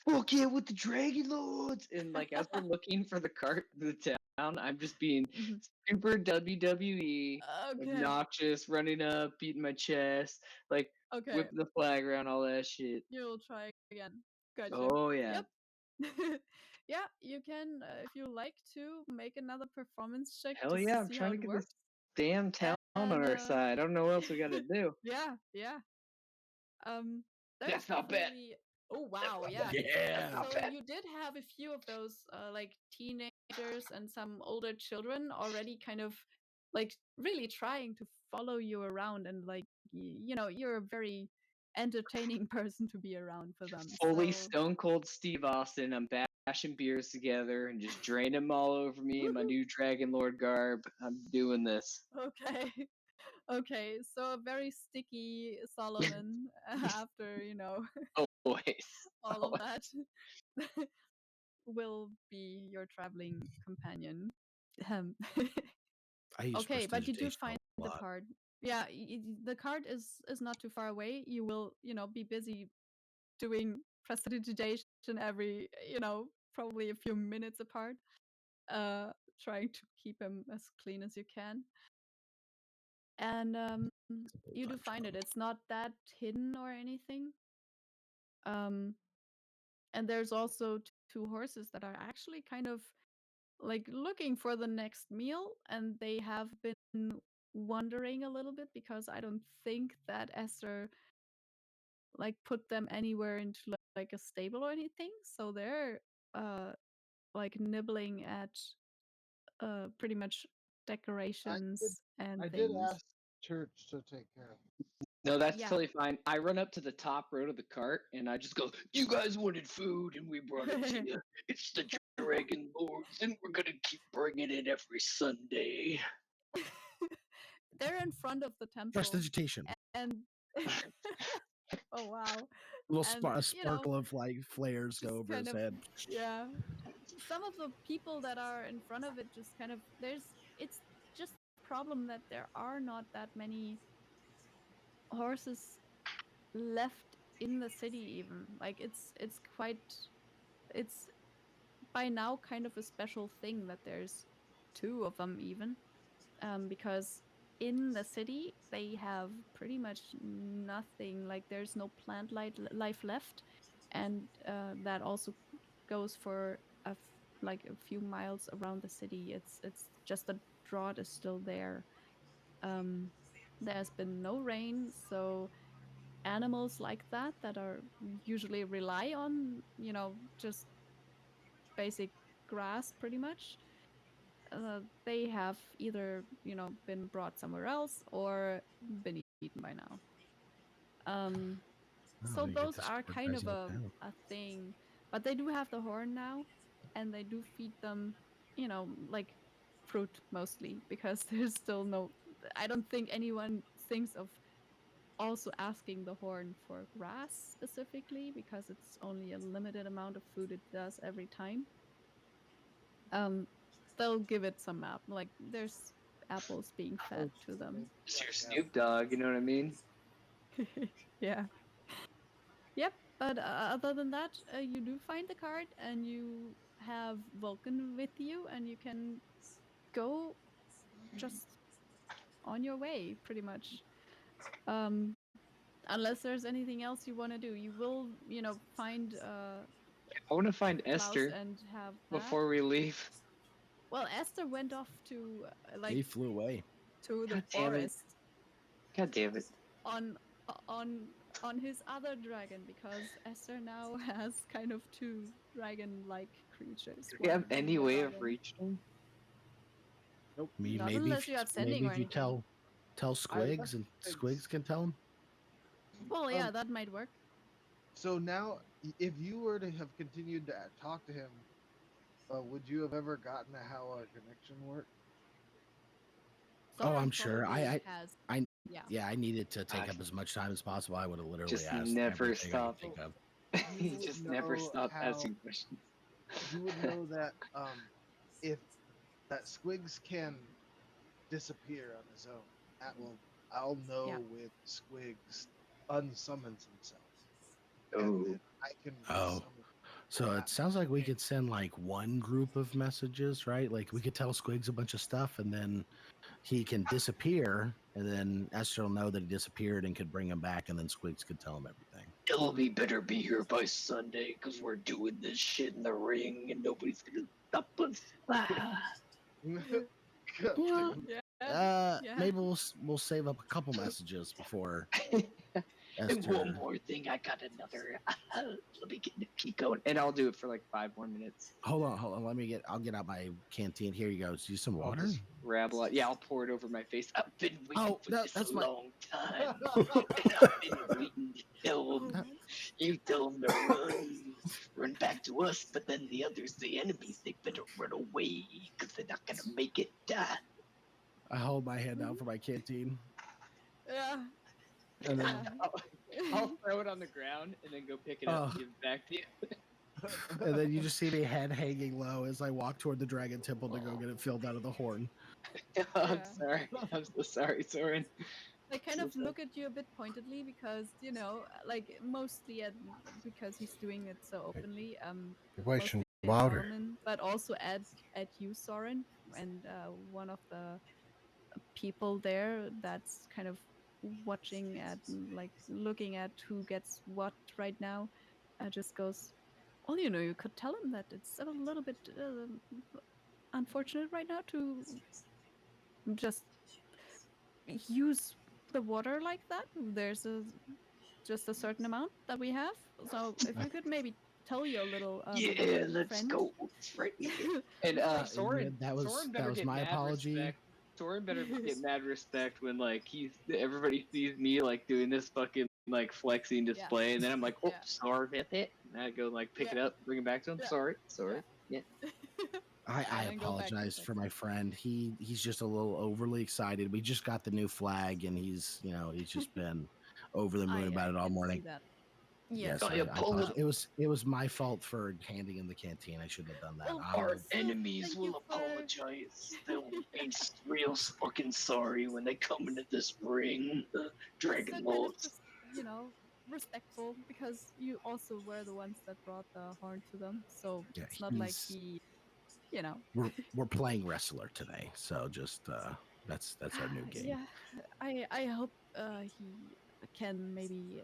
Fuck yeah, with the Dragon Lords! And like as we're looking for the cart to the town, I'm just being Mhm. super WWE, Okay. obnoxious, running up, beating my chest, like Okay. whipping the flag around, all that shit. You'll try again. Gotcha. Oh yeah. Yep. Yeah, you can, if you like to, make another performance check Hell just to yeah, I'm see trying how to it get this works. damn town on And our side. I don't know what else we gotta do. yeah, yeah. Um, there's That's not bad. definitely. Oh wow, yeah. Yeah. Not So bad. you did have a few of those, like teenagers and some older children already, kind of like really trying to follow you around, and like you're a very entertaining person to be around for them. Fully So stone cold Steve Austin. I'm bashing beers together and just draining them all over me in my woohoo. new Dragon Lord garb. I'm doing this. Okay. Okay, so a very sticky Solomon after, Always. all of Always. that will be your traveling companion. Um, I use okay, but you do prestidigitation find a the lot. card. Yeah, the card is not too far away. You will, be busy doing prestidigitation every, probably a few minutes apart, trying to keep him as clean as you can. And you do find it. It's not that hidden or anything. Um, and there's also two horses that are actually kind of like looking for the next meal, and they have been wandering a little bit because I don't think that Esther like put them anywhere into like a stable or anything. So they're uh like nibbling at pretty much I did, decorations and I did things. ask church to take care of it. No, that's Yeah. totally fine. I run up to the top row of the cart and I just go, "You guys wanted food and we brought it to you. It's the Dragon Lords and we're gonna keep bringing it every Sunday." They're in front of the temple, Prestidigitation. and oh wow, A little and a sparkle of like flares go just over kind his of, head. yeah, some of the people that are in front of it just kind of, it's just a problem that there are not that many horses left in the city. Even like it's quite, it's by now kind of a special thing that there's two of them even, because in the city they have pretty much nothing, like there's no life left. And that also goes for like a few miles around the city. It's just the drought is still there. um there's been no rain, so animals like that are usually rely on, just basic grass pretty much. They have either, been brought somewhere else or been eaten by now. Um, Oh, so you get those to are support kind guys of in town. a thing, but they do have the horn now, and they do feed them, like fruit mostly, because there's still no. I don't think anyone thinks of also asking the horn for grass specifically, because it's only a limited amount of food it does every time. Um, they'll give it some like there's apples being fed to them. It's your Snoop Dogg, you know what I mean? Yeah. Yep. But other than that, you do find the card and you have Vulcan with you, and you can go just on your way pretty much. Um, unless there's anything else you want to do, you will, find I want to find Klaus Esther and have that. before we leave. Well, Esther went off to He flew away. to the God damn it. forest God damn it. on on on his other dragon, because Esther now has kind of two dragon-like creatures. Do we have one being any the way of dragon. reaching them? Nope. I mean, Not maybe unless if you have sending maybe or if you anything. tell I left Squigs and Squigs. Squigs can tell him. Well, yeah, that might work. So now, if you were to have continued to talk to him, would you have ever gotten to how our connection worked? Oh, Soren I'm sure. probably I has. I Yeah. yeah, I needed to take God. up as much time as possible. I would have literally Just asked never everything I stop. could think of. You would just never know stop how- asking questions. You would know that if that Squigs can disappear on his own, that will I'll know Yeah. when Squigs unsummons himself, Oh. and then I can Oh. resummon. So Yeah. it sounds like we could send like one group of messages, right? Like we could tell Squigs a bunch of stuff and then he can disappear and then Esther will know that he disappeared and could bring him back and then Squigs could tell him everything. We better be here by Sunday because we're doing this shit in the ring and nobody's gonna stop us. God Well, damn. Yeah. maybe we'll save up a couple messages before And Esther. one more thing, I got another. Let me keep going, and I'll do it for like 5 more minutes. Hold on. I'll get out my canteen. Here you go. Use some I'll water. just rabble out. Yeah, I'll pour it over my face. I've been waiting for this that's a my- long time. I've been waiting to tell them. You tell them to run back to us, but then the others, the enemies, they better run away because they're not gonna make it. I hold my hand out for my canteen. Yeah. And then I'll throw it on the ground and then go pick it up and give it back to you. and then you just see me head hanging low as I walk toward the Dragon Temple to go get it filled out of the horn. I'm Yeah. sorry. I'm so sorry, Soren. They kind So of sorry. look at you a bit pointedly because, like mostly because he's doing it so openly. You're wasting Mostly at water. Solomon, but also at you, Soren, and one of the people there that's kind of watching at, like looking at who gets what right now, just goes, well, you could tell him that it's a little bit unfortunate right now to just use the water like that. There's just a certain amount that we have, so if you could maybe tell your little Yeah, let's friend. go. Right. And Soren, that was Soren better get my mad apology. Respect. Soren better get mad respect when like everybody sees me like doing this fucking like flexing display, and then I'm like, oh, Yeah. sorry about that. And I go like pick it up, bring it back to him. Yeah. Sorry. Yeah. I And go back to apologize for Texas. my friend. He's just a little overly excited. We just got the new flag, and he's just been over the moon about it all can see morning. that. Yes, Oh, I yeah, apologize. It was my fault for handing him the canteen. I shouldn't have done that. Well, Our Also, enemies thank will you for- apologize. They'll be real fucking sorry when they come into this ring. The Dragon So kind of Lords. just, respectful, because you also were the ones that brought the horn to them. So Yeah, it's not like he's- he, we're playing wrestler today, so just that's our new game. Yeah, I hope he can maybe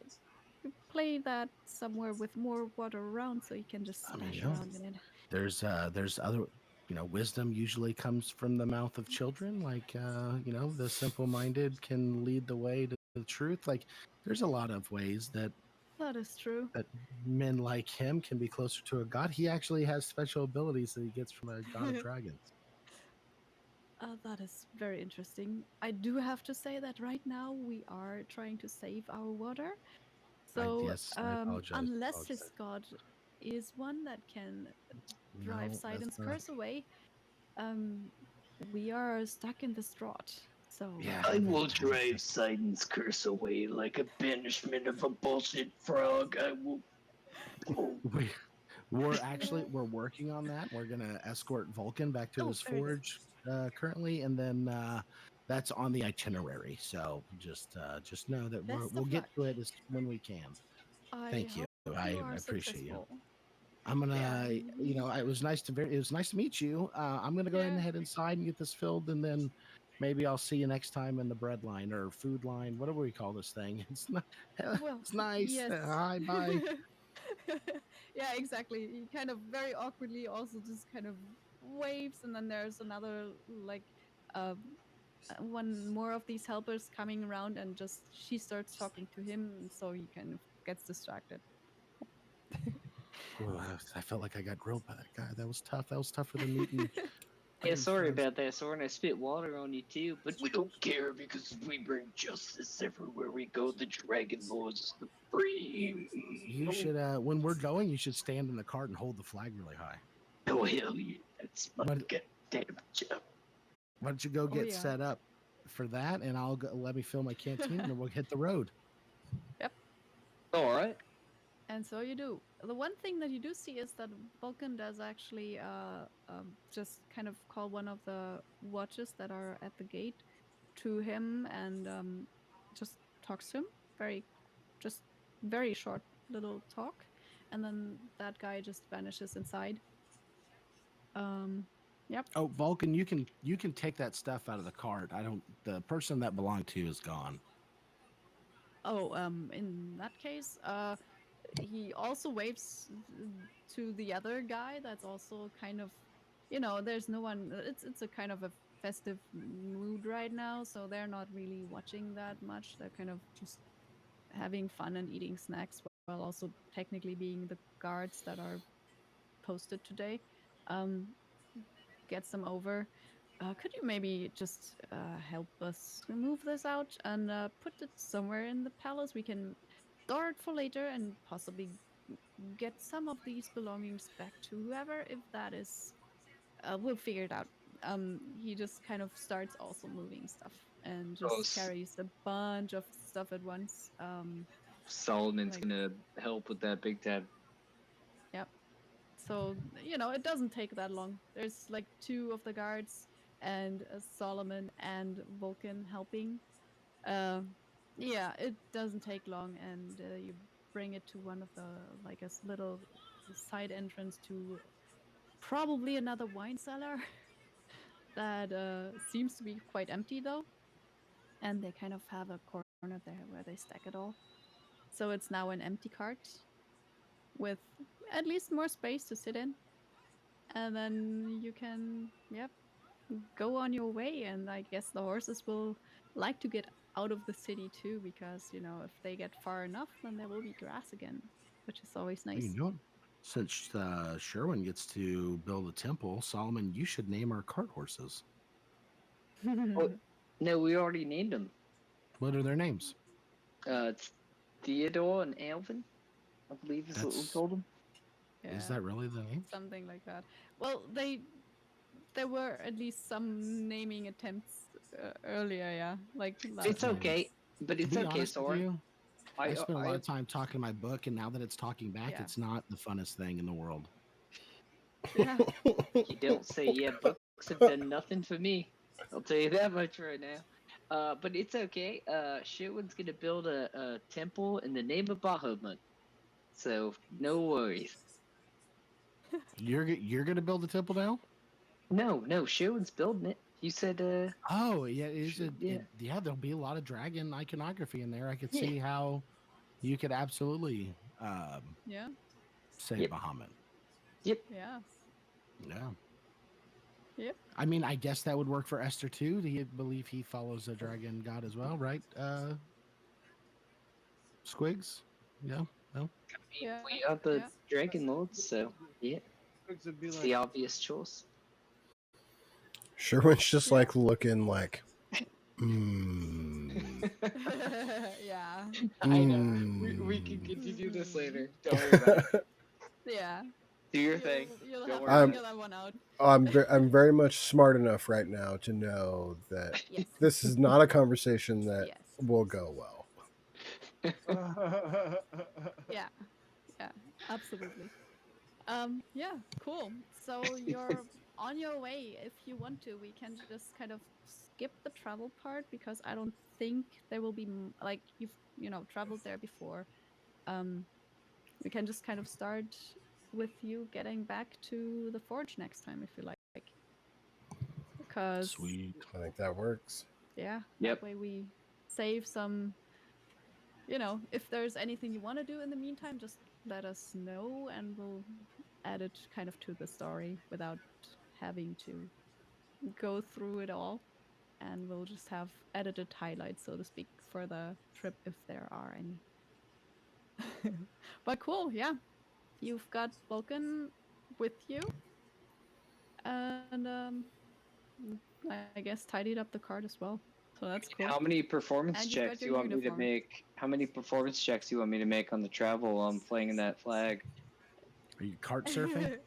play that somewhere with more water around, so he can just I mean, splash yeah. around in it. There's other wisdom usually comes from the mouth of children. Like the simple minded can lead the way to the truth, like there's a lot of ways that That is true. men like him can be closer to a god. He actually has special abilities that he gets from a god of dragons. That is very interesting. I do have to say that right now we are trying to save our water. So, I apologize. unless his god is one that can drive No, that's Sidon's not. curse away, um, we are stuck in this drought. So, Yeah, I will fantastic. drive Sidon's curse away like a banishment of a bullshit frog. I will. Oh, We're working on that. We're gonna escort Vulcan back to Oh, his very good. forge currently, and then that's on the itinerary. So just know that Best we'll of get luck. to it when we can. I Thank you. hope I you are appreciate you. successful. I'm gonna, Yeah. it was nice to meet you. I'm gonna go ahead and Yeah. head inside and get this filled, and then maybe I'll see you next time in the bread line or food line, whatever we call this thing. It's not, Well, it's nice. yes. Hi, bye. Yeah, exactly. He kind of very awkwardly also just kind of waves, and then there's another like uh, one more of these helpers coming around, and just she starts talking to him, and so he kind of gets distracted. Ooh, I felt like I got grilled by that guy. That was tough. That was tougher than meeting. Yeah, old sorry friends. about that, Soren. I spit water on you too, but we don't care because we bring justice everywhere we go. The Dragon Lords free. You should, when we're going, you should stand in the cart and hold the flag really high. Oh hell yeah! That's my But goddamn job. why don't you go Oh, get yeah. set up for that, and I'll go, let me fill my canteen, and then we'll hit the road. all right. And so you do. The one thing that you do see is that Vulcan does actually just kind of call one of the watches that are at the gate to him and just talks to him. Just very short little talk. And then that guy just vanishes inside. Yep. Oh, Vulcan, you can take that stuff out of the cart. I don't. The person that belonged to you is gone. Oh, in that case, he also waves to the other guy that's also kind of, there's no one. It's a kind of a festive mood right now, so they're not really watching that much. They're kind of just having fun and eating snacks while also technically being the guards that are posted today. Um, gets them over. Could you maybe just help us remove this out and put it somewhere in the palace? We can store it for later and possibly get some of these belongings back to whoever. If that is, we'll figure it out. He just kind of starts also moving stuff and Oh, just carries a bunch of stuff at once. Solomon's Like, gonna help with that big time. yep. So, it doesn't take that long. There's like two of the guards and Solomon and Vulcan helping. Uh, yeah, it doesn't take long, and you bring it to one of the, like, little side entrance to probably another wine cellar that seems to be quite empty though. And they kind of have a corner there where they stack it all. So it's now an empty cart with at least more space to sit in. And then you can, yep, go on your way. And I guess the horses will like to get out of the city too, because, if they get far enough, then there will be grass again, which is always What are you nice. doing? Since Sherwin gets to build a temple, Solomon, you should name our cart horses. Oh, no, we already named them. What are their names? It's Theodore and Alvin, I believe is what we That's- told them. Yeah, Is that really the name? something like that. Well, there were at least some naming attempts earlier, yeah. Like last It's time. okay, but To it's be okay, honest with Soren. you, I spent a lot I- of time talking to my book, and now that it's talking back, Yeah. it's not the funnest thing in the world. Yeah. You don't say, yeah, books have done nothing for me. I'll tell you that much right now. But it's okay. Sherwin's gonna build a temple in the name of Bahamut. So no worries. You're gonna build a temple now? No, Sherwin's building it. You said, Oh yeah, it is yeah. yeah. There'll be a lot of dragon iconography in there. I could Yeah. see how you could absolutely Yeah. say Yep. Bahamut. Yeah. Yeah. Yep. I mean, I guess that would work for Esther too. Do you believe he follows a dragon god as well, right? Squigs? Yeah. No. Yeah, We are the yeah. Dragon Lords, so yeah, Squigs would be it's like, the obvious choice. Sherwin's just Yeah. like looking like, mm, Yeah. I know. We can mm. continue this Mhm. later. Don't worry about it. Yeah. Do your thing. You'll Don't have worry to I'm- figure that one out. I'm very much smart enough right now to know that Yes. this is not a conversation that Yes. will go well. Yeah. Yeah. Absolutely. Yeah, cool. So you're on your way. If you want to, we can just kind of skip the travel part because I don't think there will be like you've traveled there before. Um, we can just kind of start with you getting back to the forge next time if you like. Because Sweet. I think that works. yeah, Yep. that way we save some. If there's anything you want to do in the meantime, just let us know and we'll add it kind of to the story without having to go through it all. And we'll just have edited highlights, so to speak, for the trip if there are any. But cool, yeah. You've got Vulcan with you. And I guess tidied up the card as well. So that's cool. How many performance And you've got checks do you your want me to uniform. make? How many performance checks do you want me to make on the travel while I'm playing in that flag? Are you cart surfing?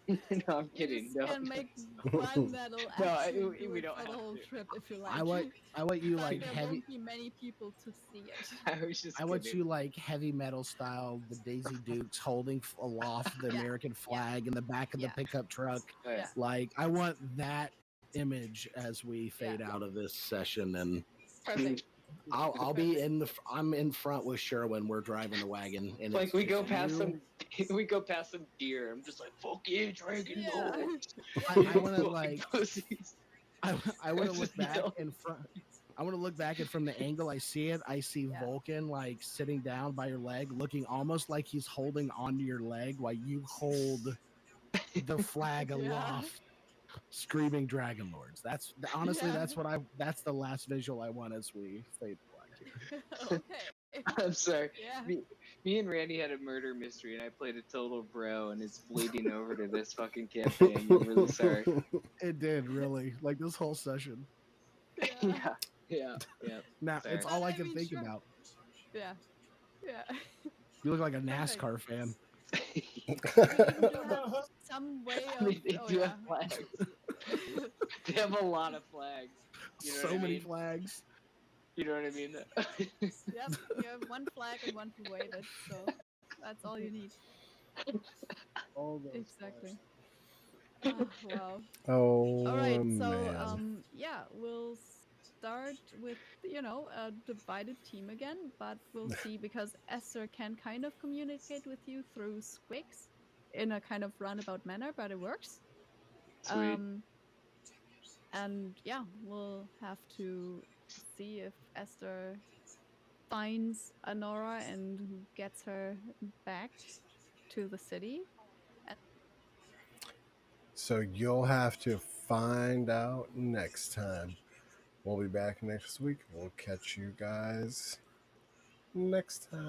No, I'm You kidding. just No. can make one that'll No, actually do we it don't for the have whole to. trip if you like. I want you But like there heavy. won't be many people to see it. I was just I want kidding. you like heavy metal style, the Daisy Dukes holding aloft the Yeah, American flag in the back of the yeah. pickup truck. Oh, yeah. Yeah. Like I want that image as we fade out of this session, and Perfect. I'll be in the. I'm in front with Sherwin. We're driving the wagon, and Like it's we go just past you. we go past some deer. I'm just like, fuck yeah, Dragon Yeah. Lords. I want to Fucking like. pussies. I want to look Just back yell. in front. I want to look back, and from the angle I see it, I see Yeah. Vulcan like sitting down by your leg, looking almost like he's holding onto your leg while you hold the flag Yeah. aloft, screaming Dragon Lords. That's honestly, Yeah. that's the last visual I want as we fade to black here. Okay. I'm sorry. Yeah. Me and Randy had a murder mystery, and I played a total bro, and it's bleeding over to this fucking campaign. I'm really sorry. It did really like this whole session. Yeah. Yeah. Now Sorry. it's all But I I can mean, think sure. about. Yeah. Yeah. You look like a Perfect. NASCAR fan. We even do have some way I of. mean, they Oh do yeah. have flags. They have a lot of flags. You know So what I many mean? flags. You know what I mean? Yep. You have one flag and one to wave it, so that's all you need. all those Exactly. flags. Oh, wow. Oh, All right. So man. yeah, we'll start with a divided team again, but we'll see because Esther can kind of communicate with you through Squigs in a kind of roundabout manner, but it works. Sweet. And yeah, we'll have to see if Esther finds Anora and gets her back to the city. So you'll have to find out next time. We'll be back next week. We'll catch you guys next time.